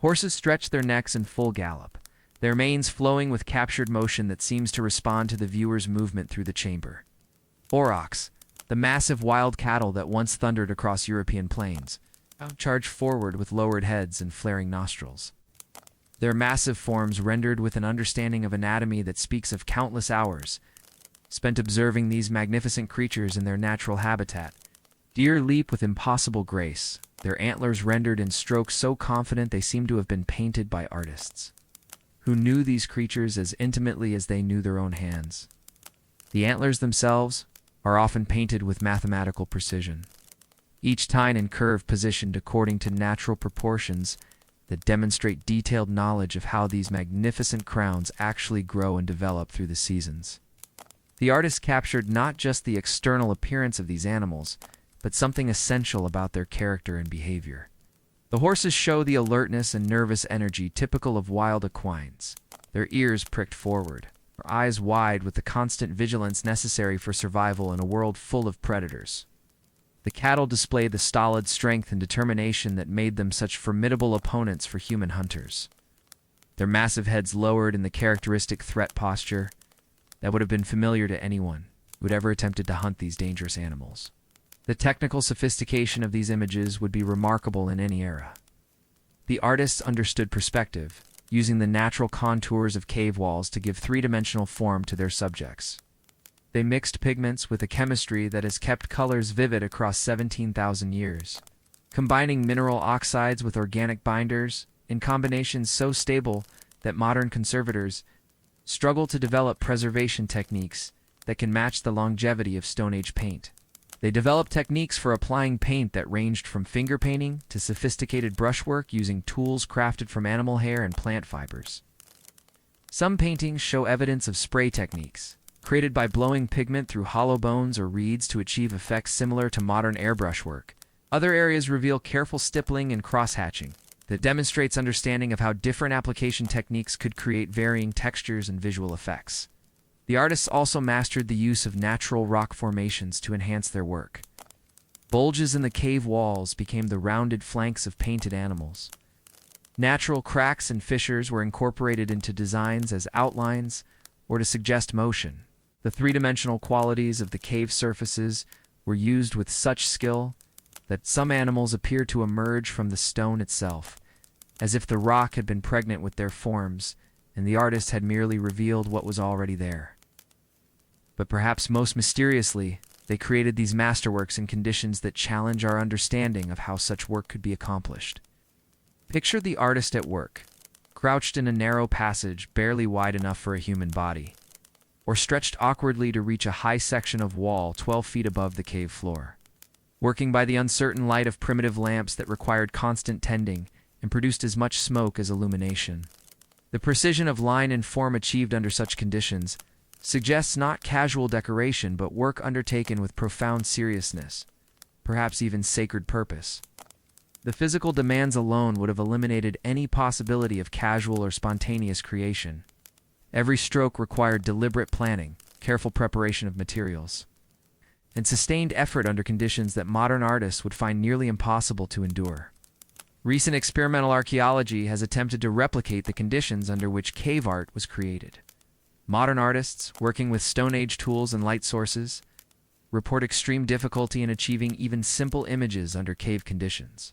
Horses stretch their necks in full gallop, their manes flowing with captured motion that seems to respond to the viewer's movement through the chamber. Aurochs, the massive wild cattle that once thundered across European plains, now charge forward with lowered heads and flaring nostrils. Their massive forms rendered with an understanding of anatomy that speaks of countless hours spent observing these magnificent creatures in their natural habitat. Deer leap with impossible grace, their antlers rendered in strokes so confident they seem to have been painted by artists who knew these creatures as intimately as they knew their own hands. The antlers themselves are often painted with mathematical precision, each tine and curve positioned according to natural proportions that demonstrate detailed knowledge of how these magnificent crowns actually grow and develop through the seasons. The artist captured not just the external appearance of these animals, but something essential about their character and behavior. The horses show the alertness and nervous energy typical of wild equines, their ears pricked forward, their eyes wide with the constant vigilance necessary for survival in a world full of predators. The cattle display the stolid strength and determination that made them such formidable opponents for human hunters. Their massive heads lowered in the characteristic threat posture that would have been familiar to anyone who had ever attempted to hunt these dangerous animals. The technical sophistication of these images would be remarkable in any era. The artists understood perspective, using the natural contours of cave walls to give three-dimensional form to their subjects. They mixed pigments with a chemistry that has kept colors vivid across 17,000 years, combining mineral oxides with organic binders in combinations so stable that modern conservators struggle to develop preservation techniques that can match the longevity of Stone Age paint. They developed techniques for applying paint that ranged from finger painting to sophisticated brushwork using tools crafted from animal hair and plant fibers. Some paintings show evidence of spray techniques, created by blowing pigment through hollow bones or reeds to achieve effects similar to modern airbrush work. Other areas reveal careful stippling and cross-hatching that demonstrates understanding of how different application techniques could create varying textures and visual effects. The artists also mastered the use of natural rock formations to enhance their work. Bulges in the cave walls became the rounded flanks of painted animals. Natural cracks and fissures were incorporated into designs as outlines or to suggest motion. The three-dimensional qualities of the cave surfaces were used with such skill that some animals appear to emerge from the stone itself, as if the rock had been pregnant with their forms and the artist had merely revealed what was already there. But perhaps most mysteriously, they created these masterworks in conditions that challenge our understanding of how such work could be accomplished. Picture the artist at work, crouched in a narrow passage barely wide enough for a human body, or stretched awkwardly to reach a high section of wall 12 feet above the cave floor, working by the uncertain light of primitive lamps that required constant tending and produced as much smoke as illumination. The precision of line and form achieved under such conditions suggests not casual decoration but work undertaken with profound seriousness, perhaps even sacred purpose. The physical demands alone would have eliminated any possibility of casual or spontaneous creation. Every stroke required deliberate planning, careful preparation of materials, and sustained effort under conditions that modern artists would find nearly impossible to endure. Recent experimental archaeology has attempted to replicate the conditions under which cave art was created. Modern artists, working with Stone Age tools and light sources, report extreme difficulty in achieving even simple images under cave conditions.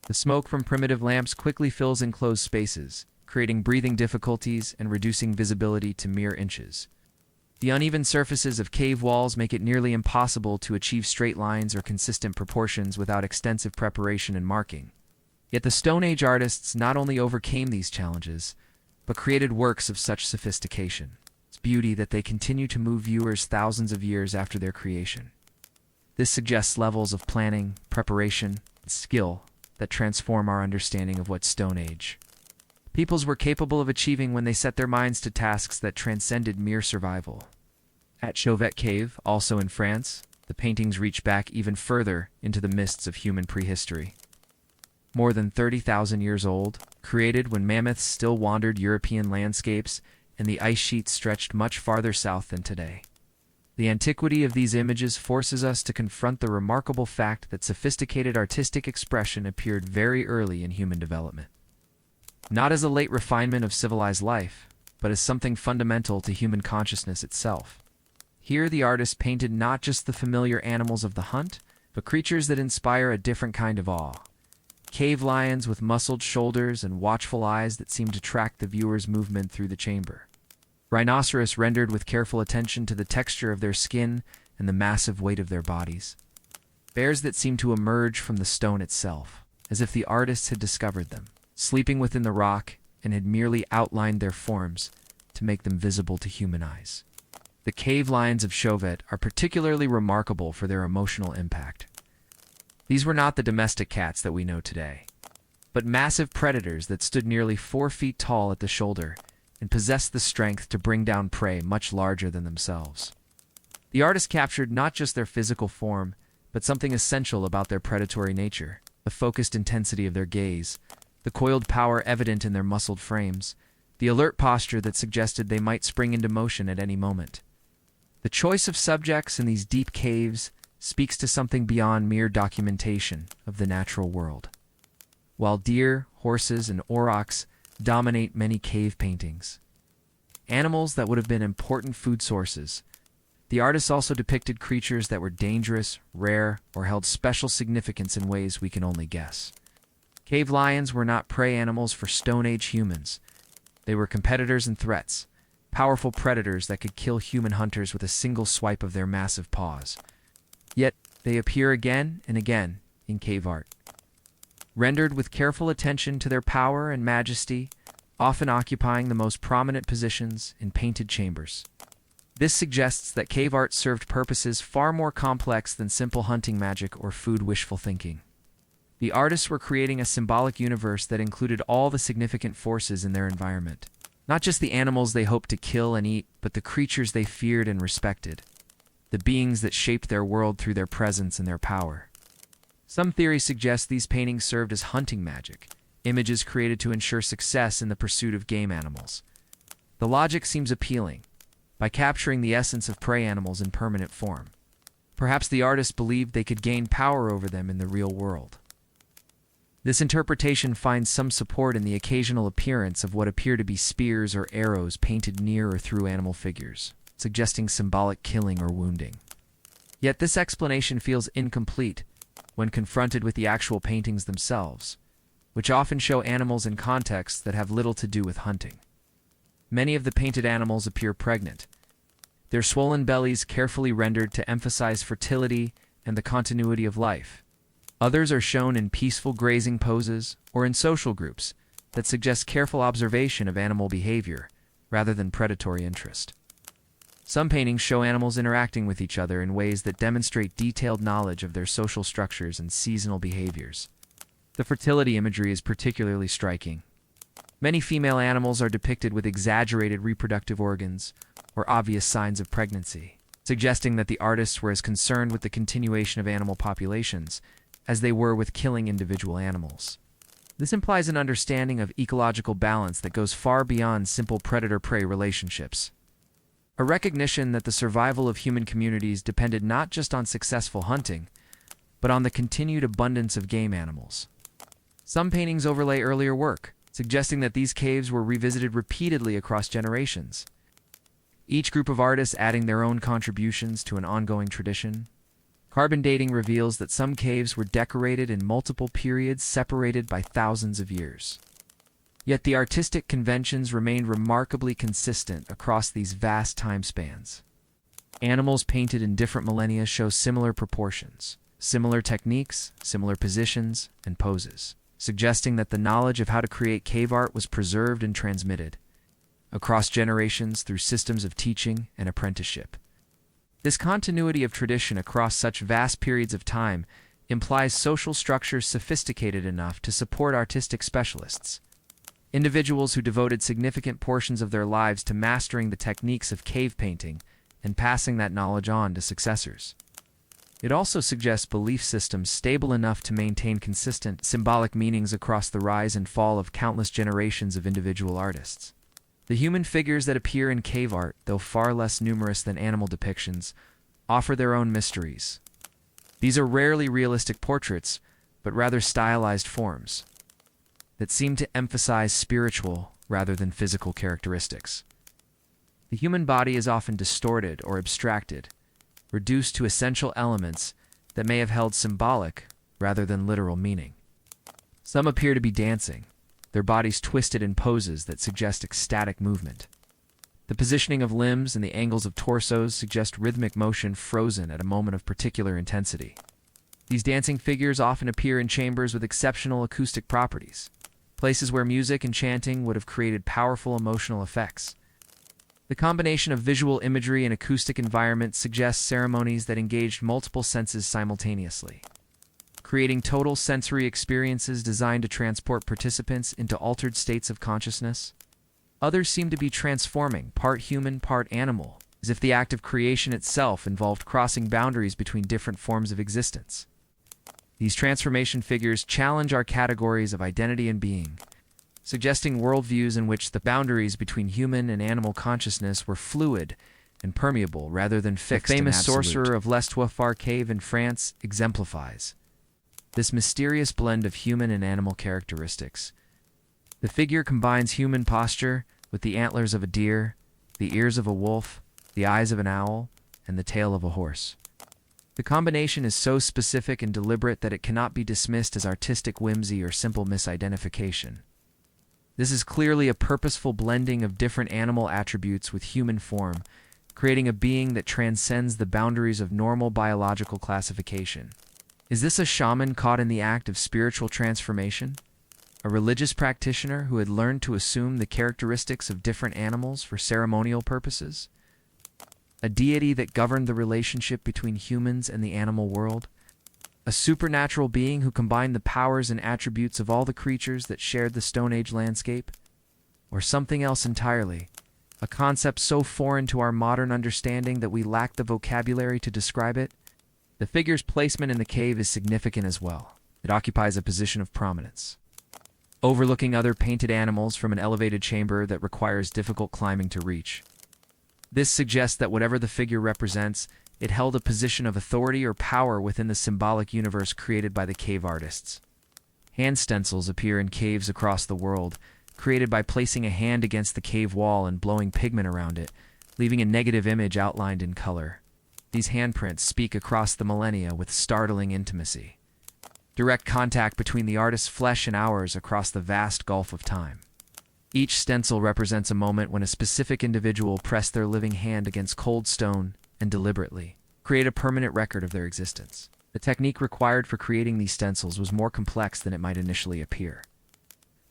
The smoke from primitive lamps quickly fills enclosed spaces, creating breathing difficulties and reducing visibility to mere inches. The uneven surfaces of cave walls make it nearly impossible to achieve straight lines or consistent proportions without extensive preparation and marking. Yet the Stone Age artists not only overcame these challenges, but created works of such sophistication, its beauty that they continue to move viewers thousands of years after their creation. This suggests levels of planning, preparation, and skill that transform our understanding of what Stone Age peoples were capable of achieving when they set their minds to tasks that transcended mere survival. At Chauvet Cave, also in France, the paintings reach back even further into the mists of human prehistory. More than 30,000 years old, created when mammoths still wandered European landscapes and the ice sheet stretched much farther south than today. The antiquity of these images forces us to confront the remarkable fact that sophisticated artistic expression appeared very early in human development. Not as a late refinement of civilized life, but as something fundamental to human consciousness itself. Here the artist painted not just the familiar animals of the hunt, but creatures that inspire a different kind of awe. Cave lions with muscled shoulders and watchful eyes that seem to track the viewer's movement through the chamber. Rhinoceros rendered with careful attention to the texture of their skin and the massive weight of their bodies. Bears that seem to emerge from the stone itself, as if the artists had discovered them, sleeping within the rock and had merely outlined their forms to make them visible to human eyes. The cave lions of Chauvet are particularly remarkable for their emotional impact. These were not the domestic cats that we know today, but massive predators that stood nearly 4 feet tall at the shoulder and possessed the strength to bring down prey much larger than themselves. The artist captured not just their physical form, but something essential about their predatory nature: the focused intensity of their gaze, the coiled power evident in their muscled frames, the alert posture that suggested they might spring into motion at any moment. The choice of subjects in these deep caves speaks to something beyond mere documentation of the natural world. While deer, horses, and aurochs dominate many cave paintings, animals that would have been important food sources, the artists also depicted creatures that were dangerous, rare, or held special significance in ways we can only guess. Cave lions were not prey animals for Stone Age humans. They were competitors and threats, powerful predators that could kill human hunters with a single swipe of their massive paws. Yet, they appear again and again in cave art, rendered with careful attention to their power and majesty, often occupying the most prominent positions in painted chambers. This suggests that cave art served purposes far more complex than simple hunting magic or food wishful thinking. The artists were creating a symbolic universe that included all the significant forces in their environment, not just the animals they hoped to kill and eat, but the creatures they feared and respected, the beings that shaped their world through their presence and their power. Some theories suggest these paintings served as hunting magic, images created to ensure success in the pursuit of game animals. The logic seems appealing, by capturing the essence of prey animals in permanent form. Perhaps the artists believed they could gain power over them in the real world. This interpretation finds some support in the occasional appearance of what appear to be spears or arrows painted near or through animal figures, suggesting symbolic killing or wounding. Yet this explanation feels incomplete when confronted with the actual paintings themselves, which often show animals in contexts that have little to do with hunting. Many of the painted animals appear pregnant, their swollen bellies carefully rendered to emphasize fertility and the continuity of life. Others are shown in peaceful grazing poses or in social groups that suggest careful observation of animal behavior rather than predatory interest. Some paintings show animals interacting with each other in ways that demonstrate detailed knowledge of their social structures and seasonal behaviors. The fertility imagery is particularly striking. Many female animals are depicted with exaggerated reproductive organs or obvious signs of pregnancy, suggesting that the artists were as concerned with the continuation of animal populations as they were with killing individual animals. This implies an understanding of ecological balance that goes far beyond simple predator-prey relationships. A recognition that the survival of human communities depended not just on successful hunting, but on the continued abundance of game animals. Some paintings overlay earlier work, suggesting that these caves were revisited repeatedly across generations, each group of artists adding their own contributions to an ongoing tradition. Carbon dating reveals that some caves were decorated in multiple periods separated by thousands of years. Yet the artistic conventions remained remarkably consistent across these vast time spans. Animals painted in different millennia show similar proportions, similar techniques, similar positions, and poses, suggesting that the knowledge of how to create cave art was preserved and transmitted across generations through systems of teaching and apprenticeship. This continuity of tradition across such vast periods of time implies social structures sophisticated enough to support artistic specialists, individuals who devoted significant portions of their lives to mastering the techniques of cave painting and passing that knowledge on to successors. It also suggests belief systems stable enough to maintain consistent symbolic meanings across the rise and fall of countless generations of individual artists. The human figures that appear in cave art, though far less numerous than animal depictions, offer their own mysteries. These are rarely realistic portraits, but rather stylized forms that seem to emphasize spiritual rather than physical characteristics. The human body is often distorted or abstracted, reduced to essential elements that may have held symbolic rather than literal meaning. Some appear to be dancing, their bodies twisted in poses that suggest ecstatic movement. The positioning of limbs and the angles of torsos suggest rhythmic motion frozen at a moment of particular intensity. These dancing figures often appear in chambers with exceptional acoustic properties, places where music and chanting would have created powerful emotional effects. The combination of visual imagery and acoustic environments suggests ceremonies that engaged multiple senses simultaneously, creating total sensory experiences designed to transport participants into altered states of consciousness. Others seem to be transforming, part human, part animal, as if the act of creation itself involved crossing boundaries between different forms of existence. These transformation figures challenge our categories of identity and being, suggesting worldviews in which the boundaries between human and animal consciousness were fluid and permeable rather than fixed and absolute. The famous sorcerer of Les Trois Cave in France exemplifies this mysterious blend of human and animal characteristics. The figure combines human posture with the antlers of a deer, the ears of a wolf, the eyes of an owl, and the tail of a horse. The combination is so specific and deliberate that it cannot be dismissed as artistic whimsy or simple misidentification. This is clearly a purposeful blending of different animal attributes with human form, creating a being that transcends the boundaries of normal biological classification. Is this a shaman caught in the act of spiritual transformation? A religious practitioner who had learned to assume the characteristics of different animals for ceremonial purposes? A deity that governed the relationship between humans and the animal world? A supernatural being who combined the powers and attributes of all the creatures that shared the Stone Age landscape? Or something else entirely, a concept so foreign to our modern understanding that we lack the vocabulary to describe it? The figure's placement in the cave is significant as well. It occupies a position of prominence, overlooking other painted animals from an elevated chamber that requires difficult climbing to reach. This suggests that whatever the figure represents, it held a position of authority or power within the symbolic universe created by the cave artists. Hand stencils appear in caves across the world, created by placing a hand against the cave wall and blowing pigment around it, leaving a negative image outlined in color. These handprints speak across the millennia with startling intimacy. Direct contact between the artist's flesh and ours across the vast gulf of time. Each stencil represents a moment when a specific individual pressed their living hand against cold stone and deliberately create a permanent record of their existence. The technique required for creating these stencils was more complex than it might initially appear.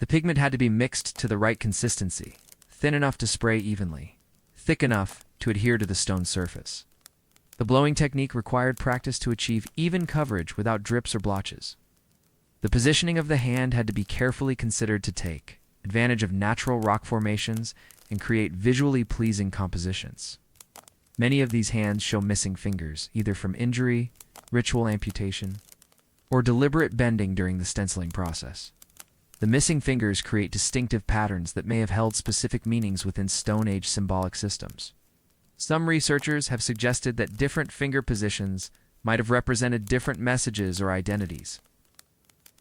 The pigment had to be mixed to the right consistency, thin enough to spray evenly, thick enough to adhere to the stone surface. The blowing technique required practice to achieve even coverage without drips or blotches. The positioning of the hand had to be carefully considered to take advantage of natural rock formations and create visually pleasing compositions. Many of these hands show missing fingers, either from injury, ritual amputation, or deliberate bending during the stenciling process. The missing fingers create distinctive patterns that may have held specific meanings within Stone Age symbolic systems. Some researchers have suggested that different finger positions might have represented different messages or identities,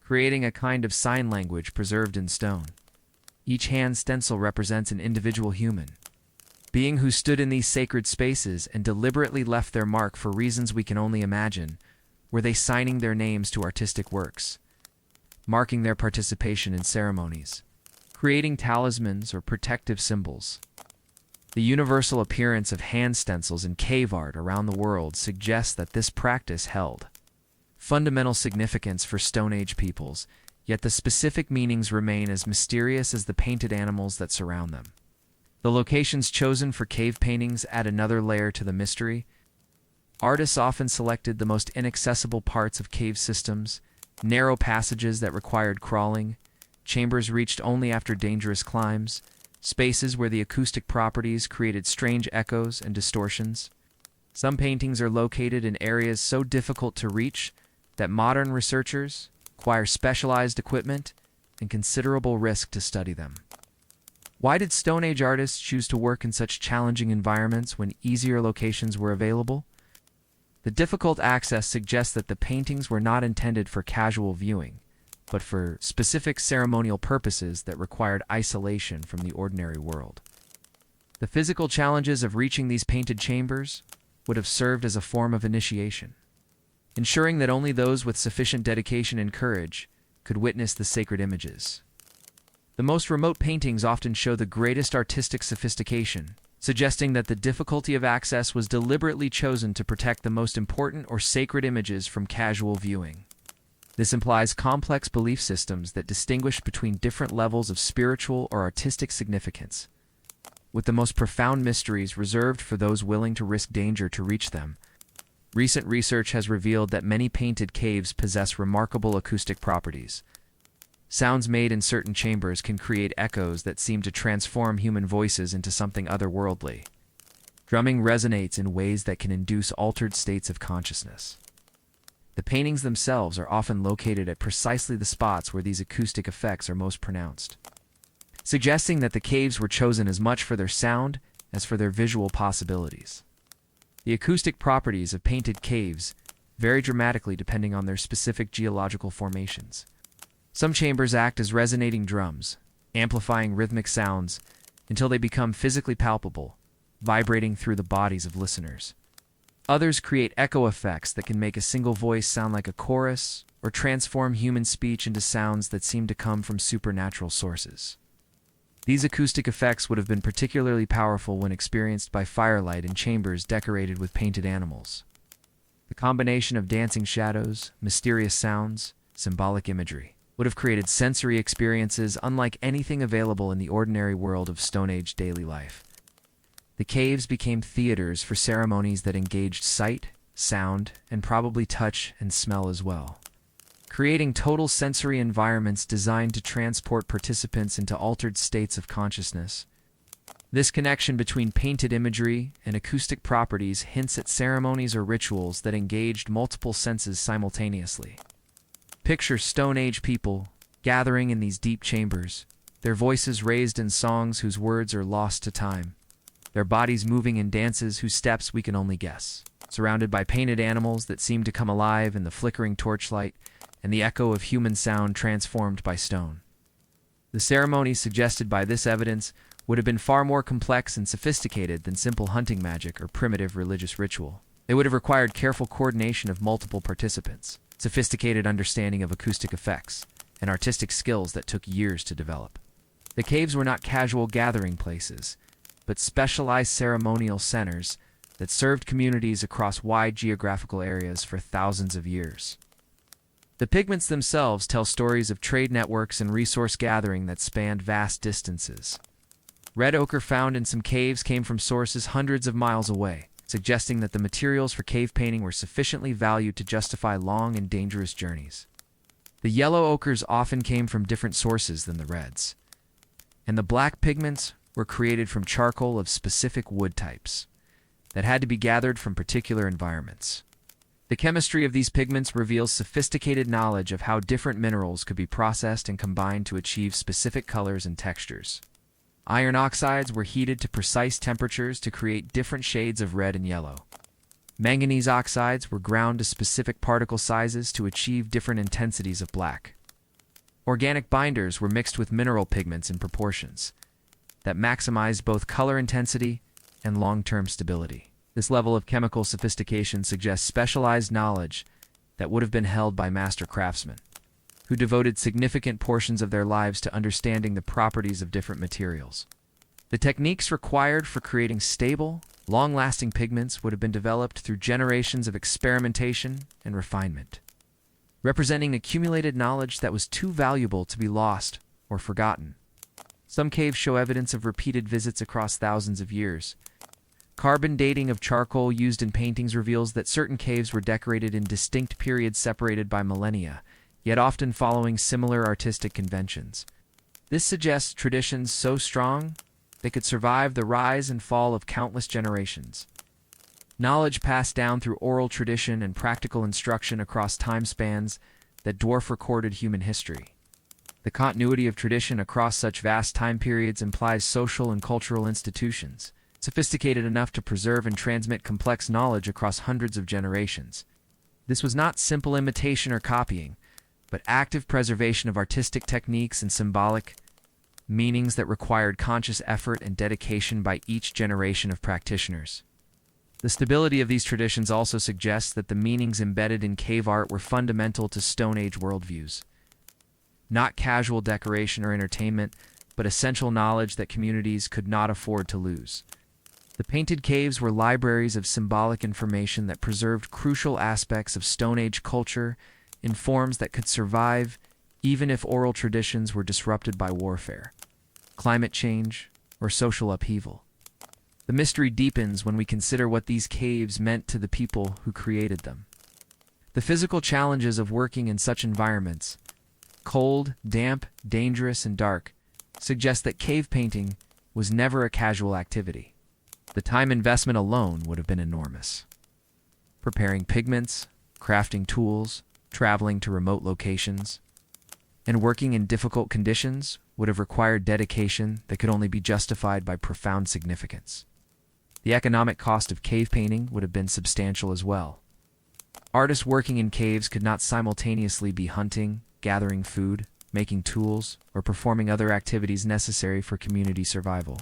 creating a kind of sign language preserved in stone. Each hand stencil represents an individual human being who stood in these sacred spaces and deliberately left their mark for reasons we can only imagine. Were they signing their names to artistic works, marking their participation in ceremonies, creating talismans or protective symbols? The universal appearance of hand stencils in cave art around the world suggests that this practice held fundamental significance for Stone Age peoples, yet the specific meanings remain as mysterious as the painted animals that surround them. The locations chosen for cave paintings add another layer to the mystery. Artists often selected the most inaccessible parts of cave systems, narrow passages that required crawling, chambers reached only after dangerous climbs, spaces where the acoustic properties created strange echoes and distortions. Some paintings are located in areas so difficult to reach that modern researchers require specialized equipment and considerable risk to study them. Why did Stone Age artists choose to work in such challenging environments when easier locations were available? The difficult access suggests that the paintings were not intended for casual viewing, but for specific ceremonial purposes that required isolation from the ordinary world. The physical challenges of reaching these painted chambers would have served as a form of initiation, ensuring that only those with sufficient dedication and courage could witness the sacred images. The most remote paintings often show the greatest artistic sophistication, suggesting that the difficulty of access was deliberately chosen to protect the most important or sacred images from casual viewing. This implies complex belief systems that distinguish between different levels of spiritual or artistic significance, with the most profound mysteries reserved for those willing to risk danger to reach them. Recent research has revealed that many painted caves possess remarkable acoustic properties. Sounds made in certain chambers can create echoes that seem to transform human voices into something otherworldly. Drumming resonates in ways that can induce altered states of consciousness. The paintings themselves are often located at precisely the spots where these acoustic effects are most pronounced, suggesting that the caves were chosen as much for their sound as for their visual possibilities. The acoustic properties of painted caves vary dramatically depending on their specific geological formations. Some chambers act as resonating drums, amplifying rhythmic sounds until they become physically palpable, vibrating through the bodies of listeners. Others create echo effects that can make a single voice sound like a chorus or transform human speech into sounds that seem to come from supernatural sources. These acoustic effects would have been particularly powerful when experienced by firelight in chambers decorated with painted animals. The combination of dancing shadows, mysterious sounds, symbolic imagery would have created sensory experiences unlike anything available in the ordinary world of Stone Age daily life. The caves became theaters for ceremonies that engaged sight, sound, and probably touch and smell as well, creating total sensory environments designed to transport participants into altered states of consciousness. This connection between painted imagery and acoustic properties hints at ceremonies or rituals that engaged multiple senses simultaneously. Picture Stone Age people gathering in these deep chambers, their voices raised in songs whose words are lost to time, their bodies moving in dances whose steps we can only guess, surrounded by painted animals that seem to come alive in the flickering torchlight and the echo of human sound transformed by stone. The ceremonies suggested by this evidence would have been far more complex and sophisticated than simple hunting magic or primitive religious ritual. They would have required careful coordination of multiple participants, sophisticated understanding of acoustic effects, and artistic skills that took years to develop. The caves were not casual gathering places, but specialized ceremonial centers that served communities across wide geographical areas for thousands of years. The pigments themselves tell stories of trade networks and resource gathering that spanned vast distances. Red ochre found in some caves came from sources hundreds of miles away, suggesting that the materials for cave painting were sufficiently valued to justify long and dangerous journeys. The yellow ochres often came from different sources than the reds, and the black pigments were created from charcoal of specific wood types that had to be gathered from particular environments. The chemistry of these pigments reveals sophisticated knowledge of how different minerals could be processed and combined to achieve specific colors and textures. Iron oxides were heated to precise temperatures to create different shades of red and yellow. Manganese oxides were ground to specific particle sizes to achieve different intensities of black. Organic binders were mixed with mineral pigments in proportions that maximized both color intensity and long-term stability. This level of chemical sophistication suggests specialized knowledge that would have been held by master craftsmen, who devoted significant portions of their lives to understanding the properties of different materials. The techniques required for creating stable, long-lasting pigments would have been developed through generations of experimentation and refinement, representing accumulated knowledge that was too valuable to be lost or forgotten. Some caves show evidence of repeated visits across thousands of years. Carbon dating of charcoal used in paintings reveals that certain caves were decorated in distinct periods separated by millennia, yet often following similar artistic conventions. This suggests traditions so strong they could survive the rise and fall of countless generations. Knowledge passed down through oral tradition and practical instruction across time spans that dwarf recorded human history. The continuity of tradition across such vast time periods implies social and cultural institutions, sophisticated enough to preserve and transmit complex knowledge across hundreds of generations. This was not simple imitation or copying, but active preservation of artistic techniques and symbolic meanings that required conscious effort and dedication by each generation of practitioners. The stability of these traditions also suggests that the meanings embedded in cave art were fundamental to Stone Age worldviews. not casual decoration or entertainment, but essential knowledge that communities could not afford to lose. The painted caves were libraries of symbolic information that preserved crucial aspects of Stone Age culture in forms that could survive even if oral traditions were disrupted by warfare, climate change, or social upheaval. The mystery deepens when we consider what these caves meant to the people who created them. The physical challenges of working in such environments, cold, damp, dangerous, and dark, suggest that cave painting was never a casual activity. The time investment alone would have been enormous. Preparing pigments, crafting tools, traveling to remote locations, and working in difficult conditions would have required dedication that could only be justified by profound significance. The economic cost of cave painting would have been substantial as well. Artists working in caves could not simultaneously be hunting, gathering food, making tools, or performing other activities necessary for community survival.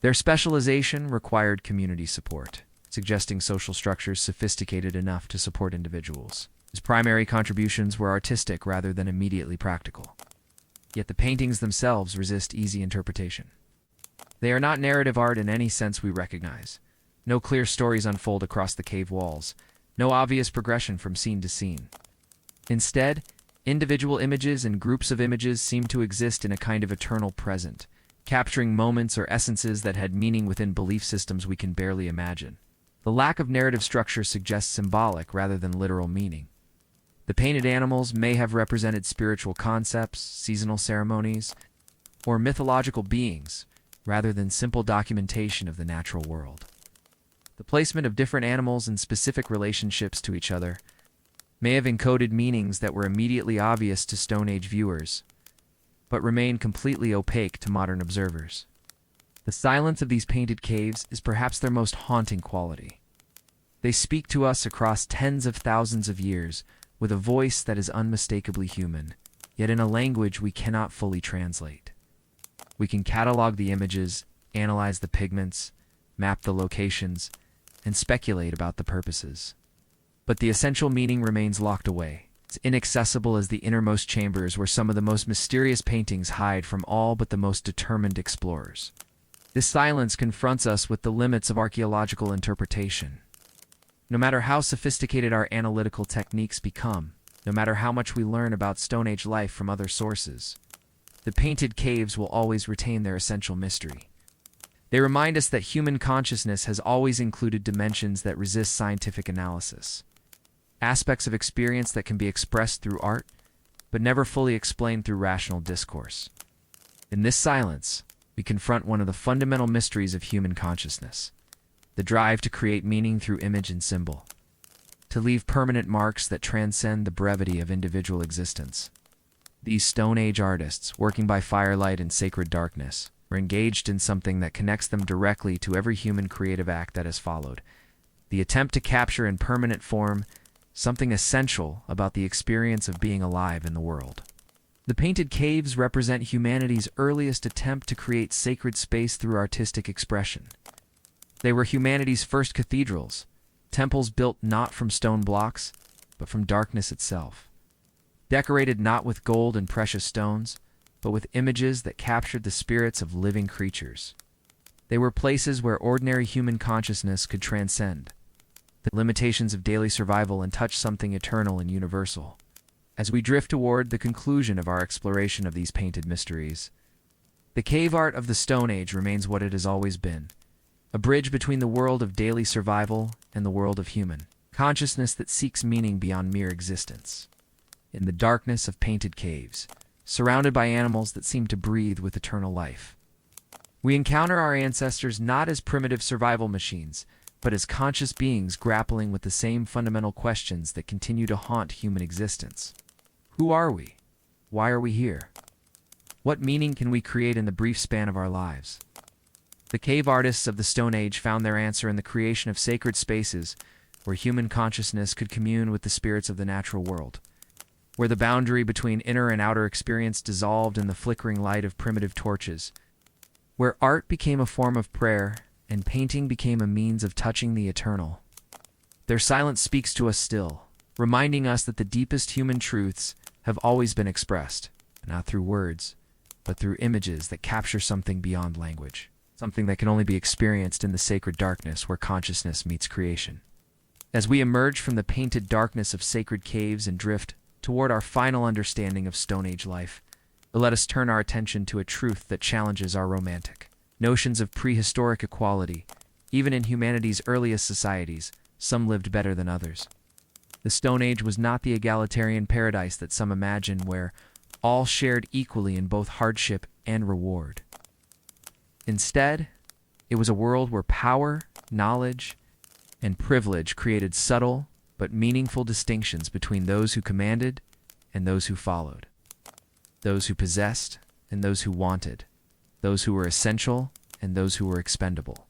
Their specialization required community support, suggesting social structures sophisticated enough to support individuals. His primary contributions were artistic rather than immediately practical. Yet the paintings themselves resist easy interpretation. They are not narrative art in any sense we recognize. No clear stories unfold across the cave walls, no obvious progression from scene to scene. Instead, individual images and groups of images seem to exist in a kind of eternal present, capturing moments or essences that had meaning within belief systems we can barely imagine. The lack of narrative structure suggests symbolic rather than literal meaning. The painted animals may have represented spiritual concepts, seasonal ceremonies, or mythological beings, rather than simple documentation of the natural world. The placement of different animals in specific relationships to each other may have encoded meanings that were immediately obvious to Stone Age viewers, but remain completely opaque to modern observers. The silence of these painted caves is perhaps their most haunting quality. They speak to us across tens of thousands of years with a voice that is unmistakably human, yet in a language we cannot fully translate. We can catalog the images, analyze the pigments, map the locations, and speculate about the purposes. But the essential meaning remains locked away. It's inaccessible as the innermost chambers where some of the most mysterious paintings hide from all but the most determined explorers. This silence confronts us with the limits of archaeological interpretation. No matter how sophisticated our analytical techniques become, no matter how much we learn about Stone Age life from other sources, the painted caves will always retain their essential mystery. They remind us that human consciousness has always included dimensions that resist scientific analysis, aspects of experience that can be expressed through art, but never fully explained through rational discourse. In this silence, we confront one of the fundamental mysteries of human consciousness, the drive to create meaning through image and symbol, to leave permanent marks that transcend the brevity of individual existence. These Stone Age artists, working by firelight and sacred darkness, were engaged in something that connects them directly to every human creative act that has followed, the attempt to capture in permanent form something essential about the experience of being alive in the world. The painted caves represent humanity's earliest attempt to create sacred space through artistic expression. They were humanity's first cathedrals, temples built not from stone blocks, but from darkness itself, decorated not with gold and precious stones, but with images that captured the spirits of living creatures. They were places where ordinary human consciousness could transcend the limitations of daily survival and touch something eternal and universal. As we drift toward the conclusion of our exploration of these painted mysteries, the cave art of the Stone Age remains what it has always been, a bridge between the world of daily survival and the world of human consciousness that seeks meaning beyond mere existence. In the darkness of painted caves, surrounded by animals that seem to breathe with eternal life, we encounter our ancestors not as primitive survival machines, but as conscious beings grappling with the same fundamental questions that continue to haunt human existence. Who are we? Why are we here? What meaning can we create in the brief span of our lives? The cave artists of the Stone Age found their answer in the creation of sacred spaces where human consciousness could commune with the spirits of the natural world, where the boundary between inner and outer experience dissolved in the flickering light of primitive torches, where art became a form of prayer and painting became a means of touching the eternal. Their silence speaks to us still, reminding us that the deepest human truths have always been expressed not through words, but through images that capture something beyond language, something that can only be experienced in the sacred darkness where consciousness meets creation. As we emerge from the painted darkness of sacred caves and drift toward our final understanding of Stone Age life, let us turn our attention to a truth that challenges our romantic notions of prehistoric equality. Even in humanity's earliest societies, some lived better than others. The Stone Age was not the egalitarian paradise that some imagine, where all shared equally in both hardship and reward. Instead, it was a world where power, knowledge, and privilege created subtle but meaningful distinctions between those who commanded and those who followed, those who possessed and those who wanted, those who were essential and those who were expendable.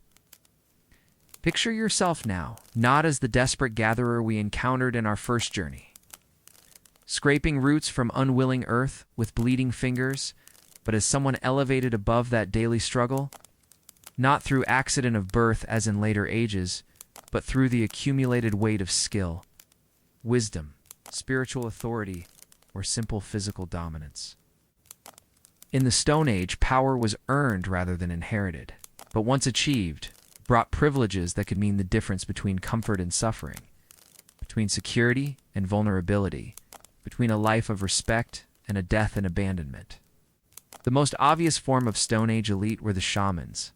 Picture yourself now, not as the desperate gatherer we encountered in our first journey, scraping roots from unwilling earth with bleeding fingers, but as someone elevated above that daily struggle, not through accident of birth as in later ages, but through the accumulated weight of skill, wisdom, spiritual authority, or simple physical dominance. In the Stone Age, power was earned rather than inherited, but once achieved, brought privileges that could mean the difference between comfort and suffering, between security and vulnerability, between a life of respect and a death in abandonment. The most obvious form of Stone Age elite were the shamans,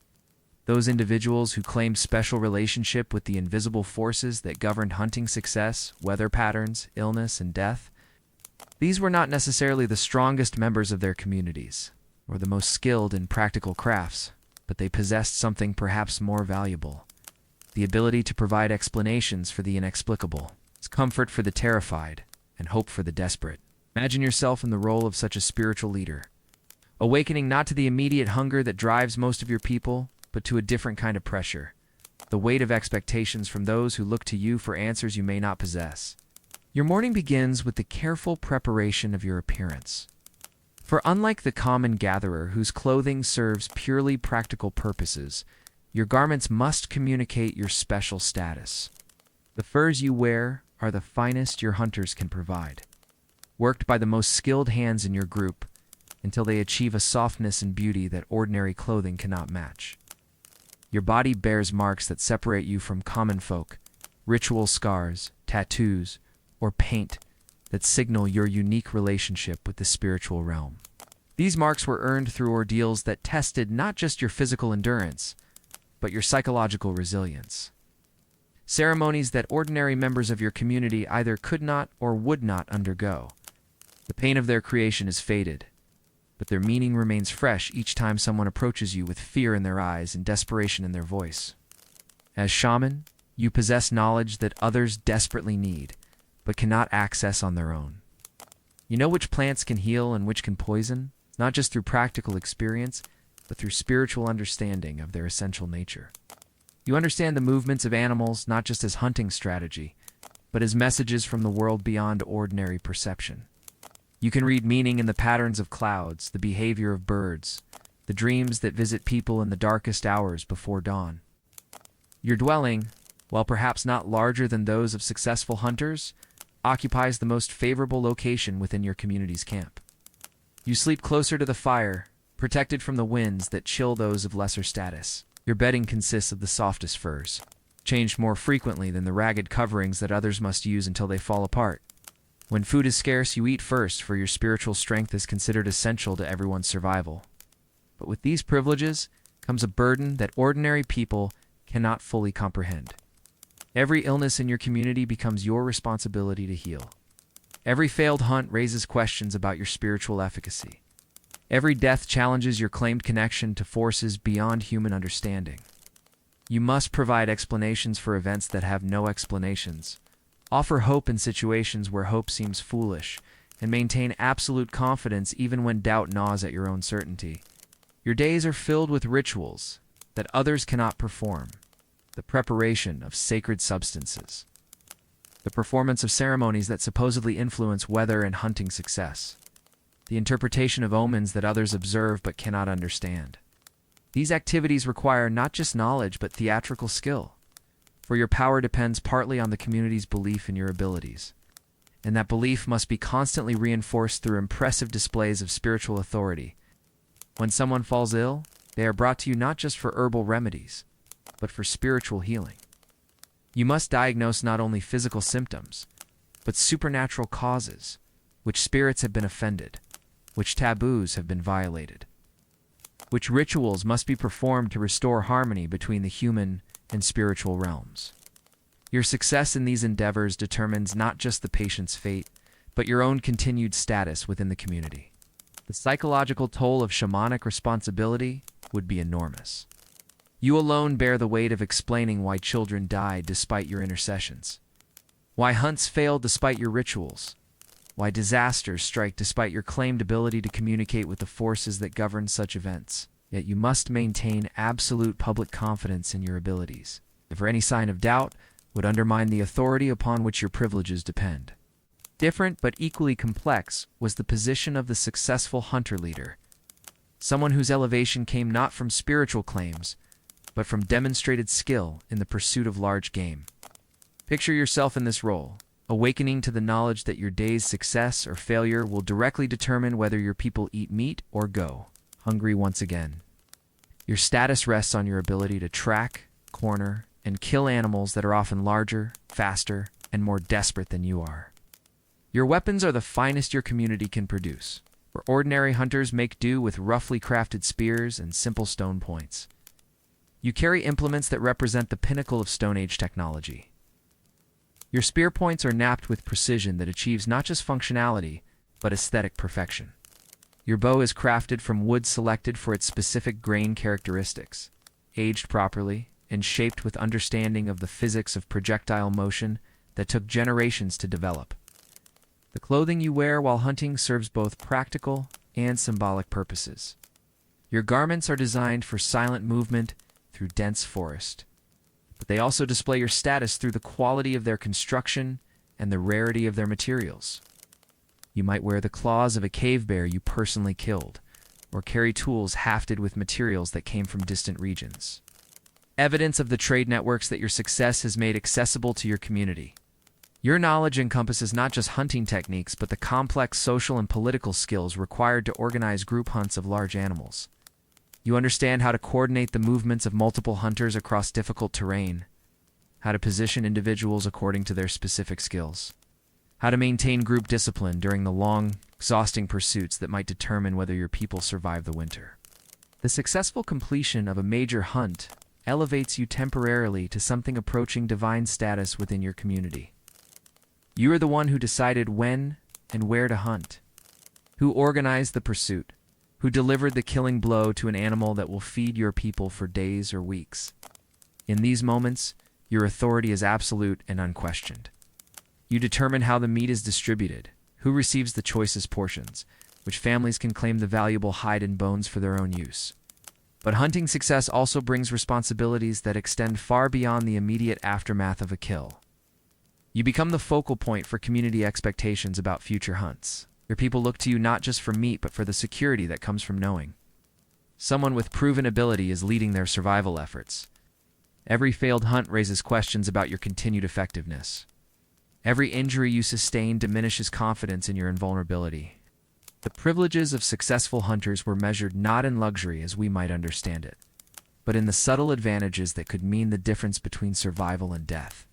those individuals who claimed special relationship with the invisible forces that governed hunting success, weather patterns, illness, and death. These were not necessarily the strongest members of their communities, or the most skilled in practical crafts, but they possessed something perhaps more valuable: the ability to provide explanations for the inexplicable, comfort for the terrified, and hope for the desperate. Imagine yourself in the role of such a spiritual leader, awakening not to the immediate hunger that drives most of your people, but to a different kind of pressure, the weight of expectations from those who look to you for answers you may not possess. Your morning begins with the careful preparation of your appearance. For unlike the common gatherer whose clothing serves purely practical purposes, your garments must communicate your special status. The furs you wear are the finest your hunters can provide, worked by the most skilled hands in your group until they achieve a softness and beauty that ordinary clothing cannot match. Your body bears marks that separate you from common folk, ritual scars, tattoos, or paint that signal your unique relationship with the spiritual realm. These marks were earned through ordeals that tested not just your physical endurance, but your psychological resilience. Ceremonies that ordinary members of your community either could not or would not undergo. The pain of their creation is faded, but their meaning remains fresh each time someone approaches you with fear in their eyes and desperation in their voice. As shaman, you possess knowledge that others desperately need, but cannot access on their own. You know which plants can heal and which can poison, not just through practical experience, but through spiritual understanding of their essential nature. You understand the movements of animals not just as hunting strategy, but as messages from the world beyond ordinary perception. You can read meaning in the patterns of clouds, the behavior of birds, the dreams that visit people in the darkest hours before dawn. Your dwelling, while perhaps not larger than those of successful hunters, occupies the most favorable location within your community's camp. You sleep closer to the fire, protected from the winds that chill those of lesser status. Your bedding consists of the softest furs, changed more frequently than the ragged coverings that others must use until they fall apart. When food is scarce, you eat first, for your spiritual strength is considered essential to everyone's survival. But with these privileges comes a burden that ordinary people cannot fully comprehend. Every illness in your community becomes your responsibility to heal. Every failed hunt raises questions about your spiritual efficacy. Every death challenges your claimed connection to forces beyond human understanding. You must provide explanations for events that have no explanations, offer hope in situations where hope seems foolish, and maintain absolute confidence even when doubt gnaws at your own certainty. Your days are filled with rituals that others cannot perform, the preparation of sacred substances, the performance of ceremonies that supposedly influence weather and hunting success, the interpretation of omens that others observe but cannot understand. These activities require not just knowledge but theatrical skill, for your power depends partly on the community's belief in your abilities. and that belief must be constantly reinforced through impressive displays of spiritual authority. When someone falls ill, they are brought to you not just for herbal remedies, but for spiritual healing. You must diagnose not only physical symptoms, but supernatural causes, which spirits have been offended, which taboos have been violated, which rituals must be performed to restore harmony between the human and spiritual realms. Your success in these endeavors determines not just the patient's fate, but your own continued status within the community. The psychological toll of shamanic responsibility would be enormous. You alone bear the weight of explaining why children died despite your intercessions, why hunts failed despite your rituals, why disasters strike despite your claimed ability to communicate with the forces that govern such events. Yet you must maintain absolute public confidence in your abilities, if for any sign of doubt would undermine the authority upon which your privileges depend. Different but equally complex was the position of the successful hunter leader, someone whose elevation came not from spiritual claims, but from demonstrated skill in the pursuit of large game. Picture yourself in this role, awakening to the knowledge that your day's success or failure will directly determine whether your people eat meat or go hungry once again. Your status rests on your ability to track, corner, and kill animals that are often larger, faster, and more desperate than you are. Your weapons are the finest your community can produce, where ordinary hunters make do with roughly crafted spears and simple stone points. You carry implements that represent the pinnacle of Stone Age technology. Your spear points are knapped with precision that achieves not just functionality, but aesthetic perfection. Your bow is crafted from wood selected for its specific grain characteristics, aged properly, and shaped with understanding of the physics of projectile motion that took generations to develop. The clothing you wear while hunting serves both practical and symbolic purposes. Your garments are designed for silent movement through dense forest, but they also display your status through the quality of their construction and the rarity of their materials. You might wear the claws of a cave bear you personally killed, or carry tools hafted with materials that came from distant regions. Evidence of the trade networks that your success has made accessible to your community. Your knowledge encompasses not just hunting techniques, but the complex social and political skills required to organize group hunts of large animals. You understand how to coordinate the movements of multiple hunters across difficult terrain, how to position individuals according to their specific skills, how to maintain group discipline during the long, exhausting pursuits that might determine whether your people survive the winter. The successful completion of a major hunt elevates you temporarily to something approaching divine status within your community. You are the one who decided when and where to hunt, who organized the pursuit, who delivered the killing blow to an animal that will feed your people for days or weeks. In these moments, your authority is absolute and unquestioned. You determine how the meat is distributed, who receives the choicest portions, which families can claim the valuable hide and bones for their own use. But hunting success also brings responsibilities that extend far beyond the immediate aftermath of a kill. You become the focal point for community expectations about future hunts. Your people look to you not just for meat, but for the security that comes from knowing someone with proven ability is leading their survival efforts. Every failed hunt raises questions about your continued effectiveness. Every injury you sustain diminishes confidence in your invulnerability. The privileges of successful hunters were measured not in luxury as we might understand it, but in the subtle advantages that could mean the difference between survival and death.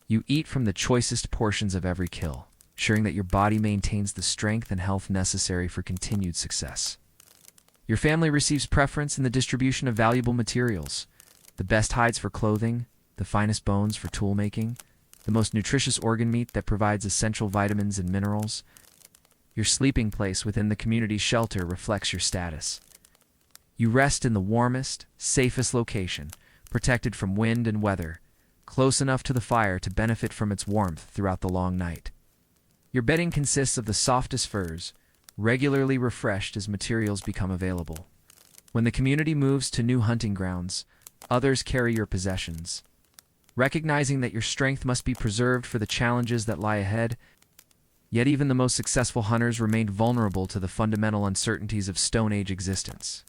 You eat from the choicest portions of every kill, ensuring that your body maintains the strength and health necessary for continued success. Your family receives preference in the distribution of valuable materials, the best hides for clothing, the finest bones for tool making, the most nutritious organ meat that provides essential vitamins and minerals. Your sleeping place within the community shelter reflects your status. You rest in the warmest, safest location, protected from wind and weather, close enough to the fire to benefit from its warmth throughout the long night. Your bedding consists of the softest furs, regularly refreshed as materials become available. When the community moves to new hunting grounds, others carry your possessions. Recognizing that your strength must be preserved for the challenges that lie ahead, yet even the most successful hunters remained vulnerable to the fundamental uncertainties of Stone Age existence.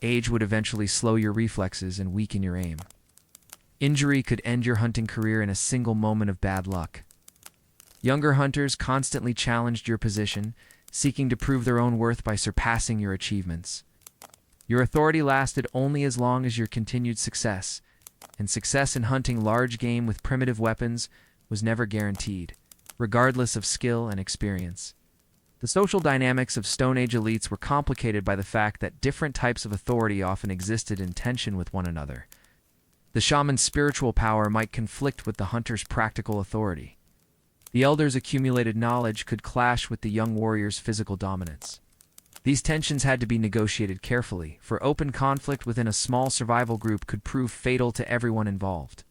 Age would eventually slow your reflexes and weaken your aim. Injury could end your hunting career in a single moment of bad luck. Younger hunters constantly challenged your position, seeking to prove their own worth by surpassing your achievements. Your authority lasted only as long as your continued success, and success in hunting large game with primitive weapons was never guaranteed, regardless of skill and experience. The social dynamics of Stone Age elites were complicated by the fact that different types of authority often existed in tension with one another. The shaman's spiritual power might conflict with the hunter's practical authority. The elder's accumulated knowledge could clash with the young warrior's physical dominance. These tensions had to be negotiated carefully, for open conflict within a small survival group could prove fatal to everyone involved.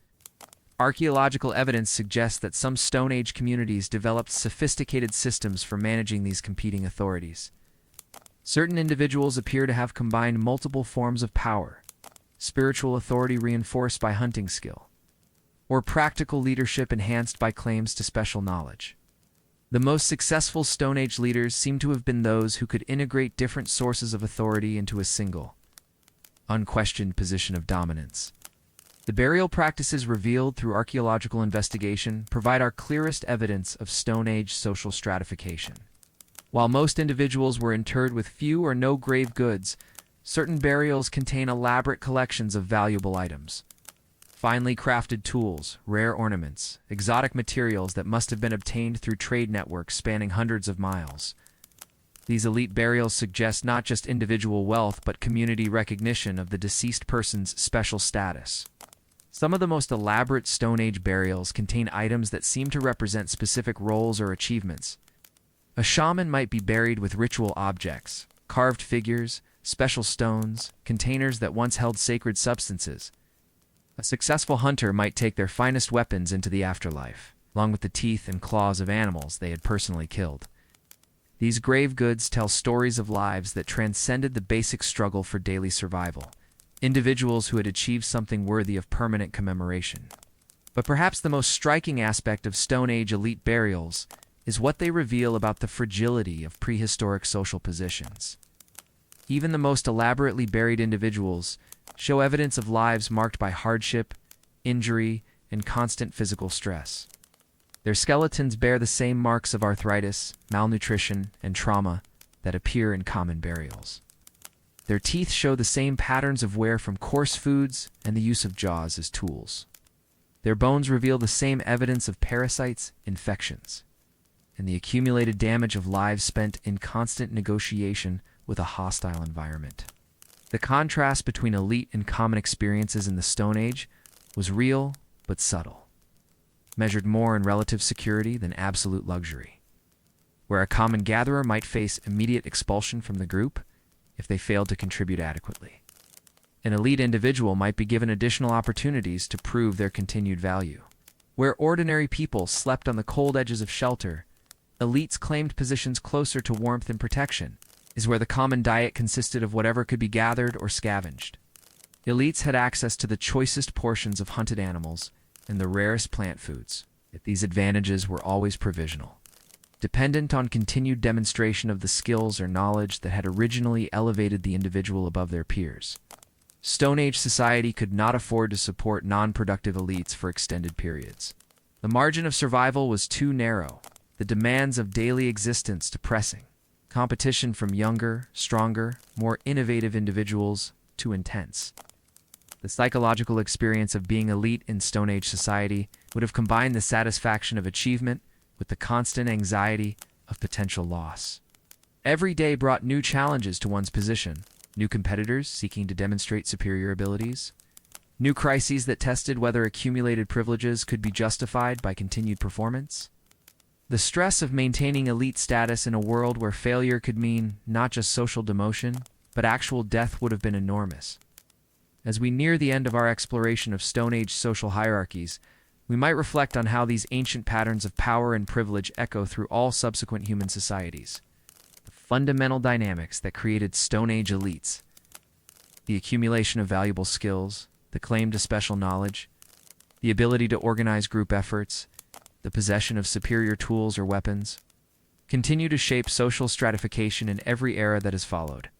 Archaeological evidence suggests that some Stone Age communities developed sophisticated systems for managing these competing authorities. Certain individuals appear to have combined multiple forms of power: spiritual authority reinforced by hunting skill, or practical leadership enhanced by claims to special knowledge. The most successful Stone Age leaders seem to have been those who could integrate different sources of authority into a single, unquestioned position of dominance. The burial practices revealed through archaeological investigation provide our clearest evidence of Stone Age social stratification. While most individuals were interred with few or no grave goods, certain burials contain elaborate collections of valuable items. Finely crafted tools, rare ornaments, exotic materials that must have been obtained through trade networks spanning hundreds of miles. These elite burials suggest not just individual wealth but community recognition of the deceased person's special status. Some of the most elaborate Stone Age burials contain items that seem to represent specific roles or achievements. A shaman might be buried with ritual objects, carved figures, special stones, containers that once held sacred substances. A successful hunter might take their finest weapons into the afterlife, along with the teeth and claws of animals they had personally killed. These grave goods tell stories of lives that transcended the basic struggle for daily survival. Individuals who had achieved something worthy of permanent commemoration. But perhaps the most striking aspect of Stone Age elite burials is what they reveal about the fragility of prehistoric social positions. Even the most elaborately buried individuals show evidence of lives marked by hardship, injury, and constant physical stress. Their skeletons bear the same marks of arthritis, malnutrition, and trauma that appear in common burials. Their teeth show the same patterns of wear from coarse foods and the use of jaws as tools. Their bones reveal the same evidence of parasites, infections, and the accumulated damage of lives spent in constant negotiation with a hostile environment. The contrast between elite and common experiences in the Stone Age was real but subtle, measured more in relative security than absolute luxury. Where a common gatherer might face immediate expulsion from the group if they failed to contribute adequately, an elite individual might be given additional opportunities to prove their continued value. Where ordinary people slept on the cold edges of shelter, elites claimed positions closer to warmth and protection, is where the common diet consisted of whatever could be gathered or scavenged. Elites had access to the choicest portions of hunted animals and the rarest plant foods, yet these advantages were always provisional, dependent on continued demonstration of the skills or knowledge that had originally elevated the individual above their peers. Stone Age society could not afford to support non-productive elites for extended periods. The margin of survival was too narrow, the demands of daily existence too pressing, competition from younger, stronger, more innovative individuals too intense. The psychological experience of being elite in Stone Age society would have combined the satisfaction of achievement with the constant anxiety of potential loss. Every day brought new challenges to one's position, new competitors seeking to demonstrate superior abilities, new crises that tested whether accumulated privileges could be justified by continued performance. The stress of maintaining elite status in a world where failure could mean not just social demotion, but actual death would have been enormous. As we near the end of our exploration of Stone Age social hierarchies, we might reflect on how these ancient patterns of power and privilege echo through all subsequent human societies. The fundamental dynamics that created Stone Age elites, the accumulation of valuable skills, the claim to special knowledge, the ability to organize group efforts, the possession of superior tools or weapons, continue to shape social stratification in every era that has followed.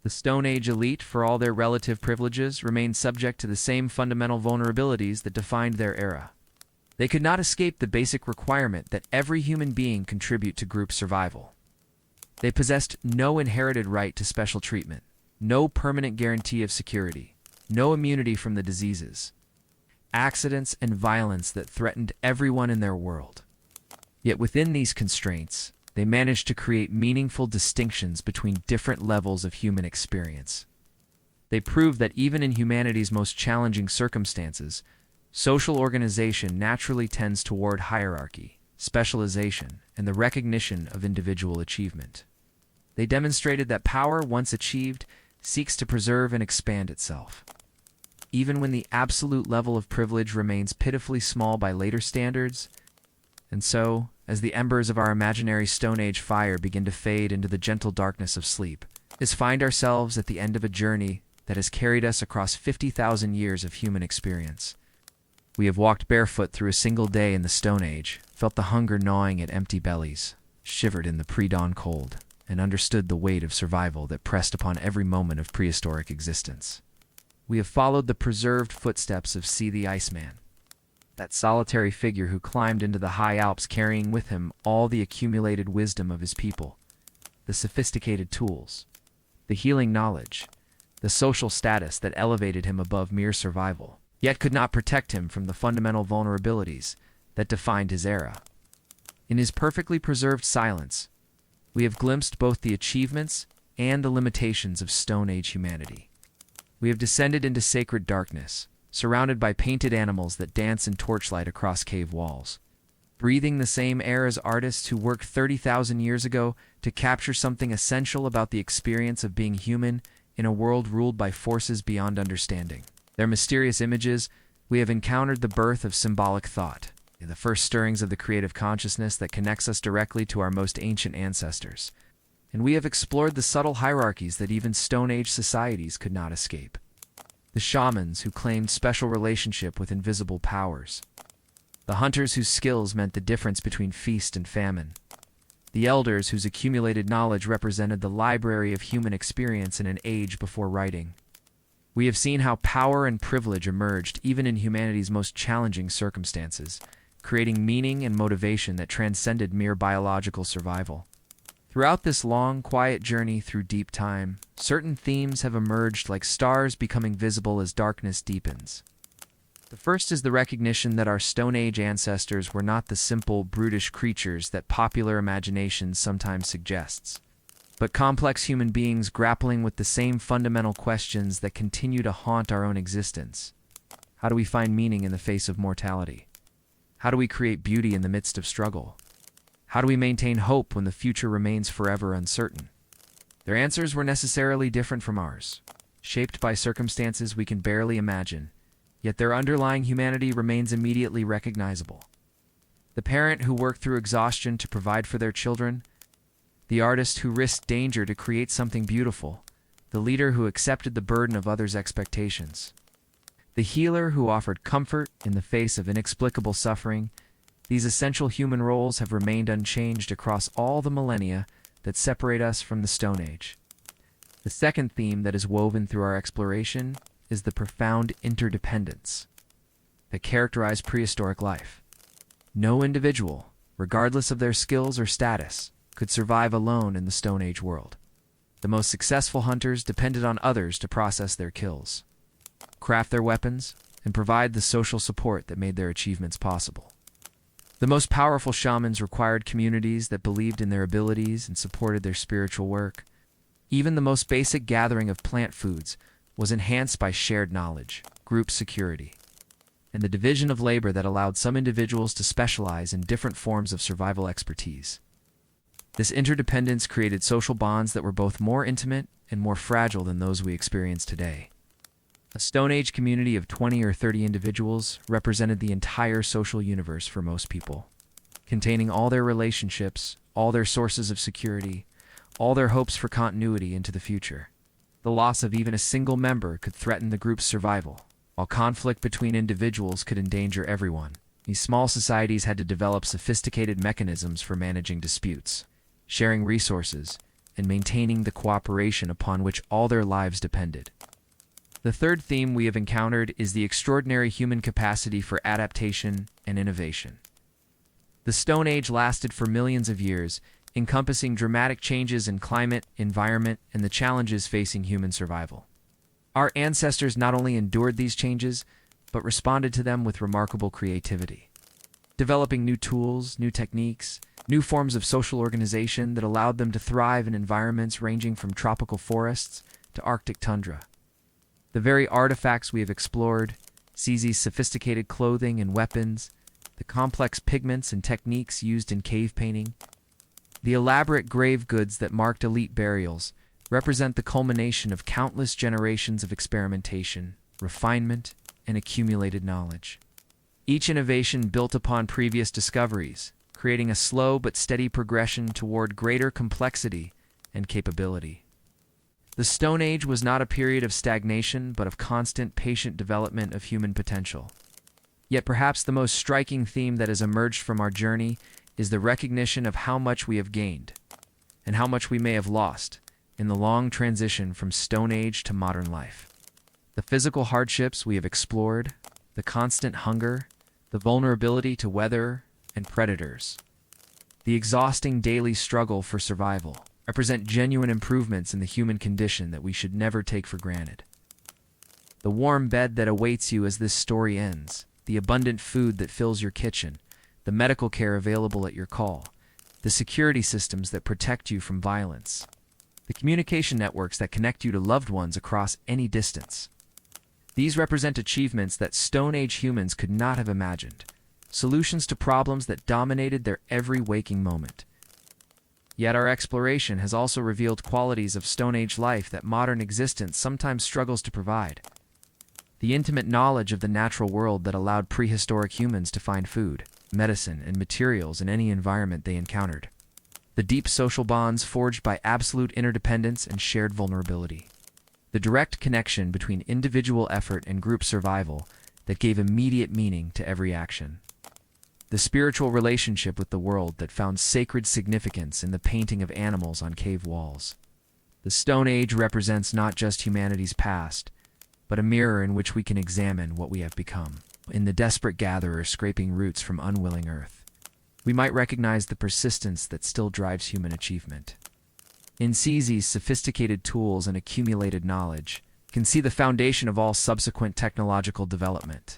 The Stone Age elite, for all their relative privileges, remain subject to the same fundamental vulnerabilities that defined their era. They could not escape the basic requirement that every human being contribute to group survival. They possessed no inherited right to special treatment, no permanent guarantee of security, no immunity from the diseases, accidents, and violence that threatened everyone in their world. Yet within these constraints, they managed to create meaningful distinctions between different levels of human experience. They proved that even in humanity's most challenging circumstances, social organization naturally tends toward hierarchy, specialization, and the recognition of individual achievement. They demonstrated that power, once achieved, seeks to preserve and expand itself. Even when the absolute level of privilege remains pitifully small by later standards. And so, as the embers of our imaginary Stone Age fire begin to fade into the gentle darkness of sleep, is find ourselves at the end of a journey that has carried us across 50,000 years of human experience. We have walked barefoot through a single day in the Stone Age, felt the hunger gnawing at empty bellies, shivered in the pre-dawn cold, and understood the weight of survival that pressed upon every moment of prehistoric existence. We have followed the preserved footsteps of Ötzi the Iceman, that solitary figure who climbed into the high Alps carrying with him all the accumulated wisdom of his people, the sophisticated tools, the healing knowledge, the social status that elevated him above mere survival, yet could not protect him from the fundamental vulnerabilities that defined his era. In his perfectly preserved silence, we have glimpsed both the achievements and the limitations of Stone Age humanity. We have descended into sacred darkness, surrounded by painted animals that dance in torchlight across cave walls, breathing the same air as artists who worked 30,000 years ago to capture something essential about the experience of being human in a world ruled by forces beyond understanding. Their mysterious images, we have encountered the birth of symbolic thought, the first stirrings of the creative consciousness that connects us directly to our most ancient ancestors. And we have explored the subtle hierarchies that even Stone Age societies could not escape. The shamans who claimed special relationship with invisible powers. The hunters whose skills meant the difference between feast and famine. The elders whose accumulated knowledge represented the library of human experience in an age before writing. We have seen how power and privilege emerged even in humanity's most challenging circumstances, creating meaning and motivation that transcended mere biological survival. Throughout this long, quiet journey through deep time, certain themes have emerged like stars becoming visible as darkness deepens. The first is the recognition that our Stone Age ancestors were not the simple, brutish creatures that popular imagination sometimes suggests, but complex human beings grappling with the same fundamental questions that continue to haunt our own existence. How do we find meaning in the face of mortality? How do we create beauty in the midst of struggle? How do we maintain hope when the future remains forever uncertain? Their answers were necessarily different from ours, shaped by circumstances we can barely imagine, yet their underlying humanity remains immediately recognizable. The parent who worked through exhaustion to provide for their children, the artist who risked danger to create something beautiful, the leader who accepted the burden of others' expectations, the healer who offered comfort in the face of inexplicable suffering. These essential human roles have remained unchanged across all the millennia that separate us from the Stone Age. The second theme that is woven through our exploration is the profound interdependence that characterized prehistoric life. No individual, regardless of their skills or status, could survive alone in the Stone Age world. The most successful hunters depended on others to process their kills, craft their weapons, and provide the social support that made their achievements possible. The most powerful shamans required communities that believed in their abilities and supported their spiritual work. Even the most basic gathering of plant foods was enhanced by shared knowledge, group security, and the division of labor that allowed some individuals to specialize in different forms of survival expertise. This interdependence created social bonds that were both more intimate and more fragile than those we experience today. A Stone Age community of 20 or 30 individuals represented the entire social universe for most people, containing all their relationships, all their sources of security, all their hopes for continuity into the future. The loss of even a single member could threaten the group's survival, while conflict between individuals could endanger everyone. These small societies had to develop sophisticated mechanisms for managing disputes, sharing resources, and maintaining the cooperation upon which all their lives depended. The third theme we have encountered is the extraordinary human capacity for adaptation and innovation. The Stone Age lasted for millions of years, encompassing dramatic changes in climate, environment, and the challenges facing human survival. Our ancestors not only endured these changes, but responded to them with remarkable creativity, developing new tools, new techniques, new forms of social organization that allowed them to thrive in environments ranging from tropical forests to Arctic tundra. The very artifacts we have explored, Ötzi's sophisticated clothing and weapons, the complex pigments and techniques used in cave painting, the elaborate grave goods that marked elite burials, represent the culmination of countless generations of experimentation, refinement, and accumulated knowledge. Each innovation built upon previous discoveries, creating a slow but steady progression toward greater complexity and capability. The Stone Age was not a period of stagnation, but of constant, patient development of human potential. Yet perhaps the most striking theme that has emerged from our journey is the recognition of how much we have gained, and how much we may have lost, in the long transition from Stone Age to modern life. The physical hardships we have explored, the constant hunger, the vulnerability to weather and predators, the exhausting daily struggle for survival, represent genuine improvements in the human condition that we should never take for granted. The warm bed that awaits you as this story ends, the abundant food that fills your kitchen, the medical care available at your call, the security systems that protect you from violence, the communication networks that connect you to loved ones across any distance. These represent achievements that Stone Age humans could not have imagined, solutions to problems that dominated their every waking moment. Yet our exploration has also revealed qualities of Stone Age life that modern existence sometimes struggles to provide. The intimate knowledge of the natural world that allowed prehistoric humans to find food, medicine, and materials in any environment they encountered. The deep social bonds forged by absolute interdependence and shared vulnerability. The direct connection between individual effort and group survival that gave immediate meaning to every action. The spiritual relationship with the world that found sacred significance in the painting of animals on cave walls. The Stone Age represents not just humanity's past, but a mirror in which we can examine what we have become. In the desperate gatherer scraping roots from unwilling earth, we might recognize the persistence that still drives human achievement. In Ötzi's sophisticated tools and accumulated knowledge, can see the foundation of all subsequent technological development.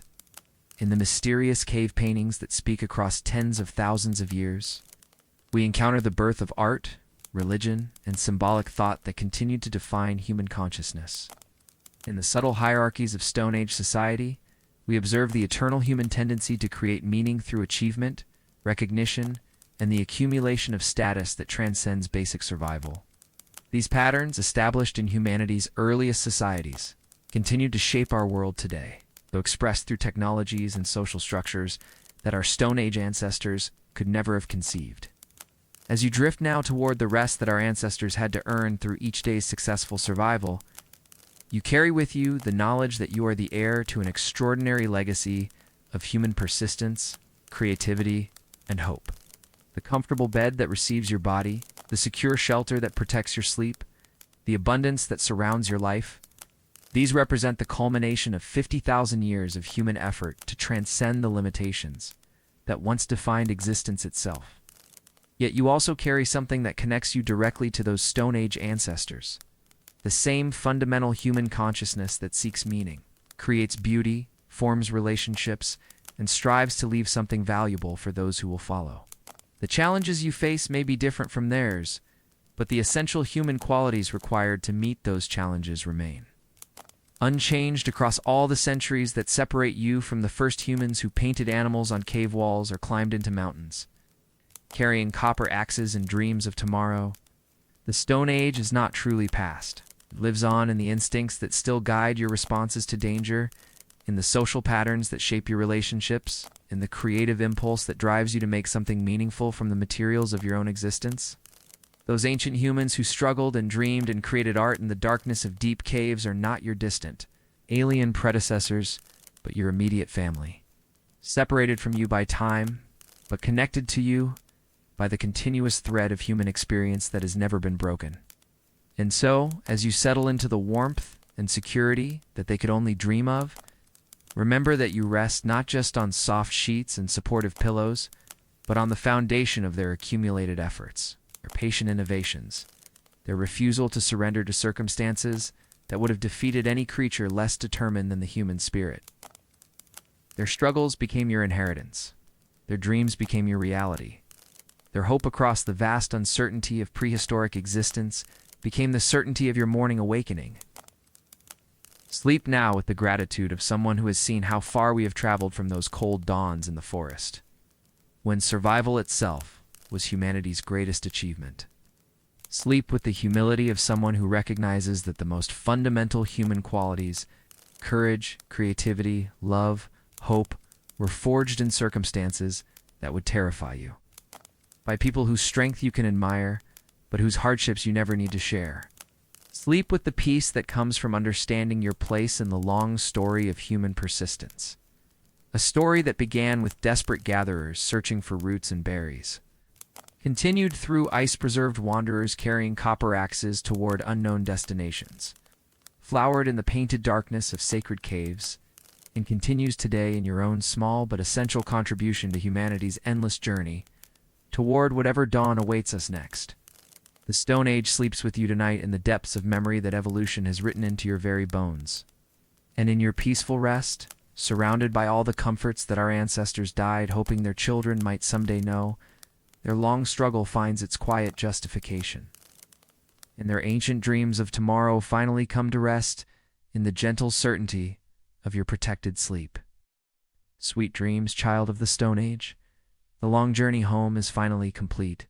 In the mysterious cave paintings that speak across tens of thousands of years, we encounter the birth of art, religion, and symbolic thought that continued to define human consciousness. In the subtle hierarchies of Stone Age society, we observe the eternal human tendency to create meaning through achievement, recognition, and the accumulation of status that transcends basic survival. These patterns, established in humanity's earliest societies, continue to shape our world today, though expressed through technologies and social structures that our Stone Age ancestors could never have conceived. As you drift now toward the rest that our ancestors had to earn through each day's successful survival, you carry with you the knowledge that you are the heir to an extraordinary legacy of human persistence, creativity, and hope. The comfortable bed that receives your body, the secure shelter that protects your sleep, the abundance that surrounds your life, these represent the culmination of 50,000 years of human effort to transcend the limitations that once defined existence itself. Yet you also carry something that connects you directly to those Stone Age ancestors. The same fundamental human consciousness that seeks meaning, creates beauty, forms relationships, and strives to leave something valuable for those who will follow. The challenges you face may be different from theirs, but the essential human qualities required to meet those challenges remain. Unchanged across all the centuries that separate you from the first humans who painted animals on cave walls or climbed into mountains. Carrying copper axes and dreams of tomorrow, the Stone Age is not truly past. It lives on in the instincts that still guide your responses to danger, in the social patterns that shape your relationships, in the creative impulse that drives you to make something meaningful from the materials of your own existence. Those ancient humans who struggled and dreamed and created art in the darkness of deep caves are not your distant, alien predecessors, but your immediate family. Separated from you by time, but connected to you by the continuous thread of human experience that has never been broken. And so, as you settle into the warmth and security that they could only dream of? Remember that you rest not just on soft sheets and supportive pillows, but on the foundation of their accumulated efforts, their patient innovations, their refusal to surrender to circumstances that would have defeated any creature less determined than the human spirit. Their struggles became your inheritance. Their dreams became your reality. Their hope across the vast uncertainty of prehistoric existence became the certainty of your morning awakening. Sleep now with the gratitude of someone who has seen how far we have traveled from those cold dawns in the forest, when survival itself was humanity's greatest achievement. Sleep with the humility of someone who recognizes that the most fundamental human qualities, courage, creativity, love, hope, were forged in circumstances that would terrify you, by people whose strength you can admire, but whose hardships you never need to share. Sleep with the peace that comes from understanding your place in the long story of human persistence. A story that began with desperate gatherers searching for roots and berries, continued through ice-preserved wanderers carrying copper axes toward unknown destinations, flowered in the painted darkness of sacred caves, and continues today in your own small but essential contribution to humanity's endless journey toward whatever dawn awaits us next. The Stone Age sleeps with you tonight in the depths of memory that evolution has written into your very bones. And in your peaceful rest, surrounded by all the comforts that our ancestors died hoping their children might someday know, their long struggle finds its quiet justification. And their ancient dreams of tomorrow finally come to rest in the gentle certainty of your protected sleep. Sweet dreams, child of the Stone Age. The long journey home is finally complete.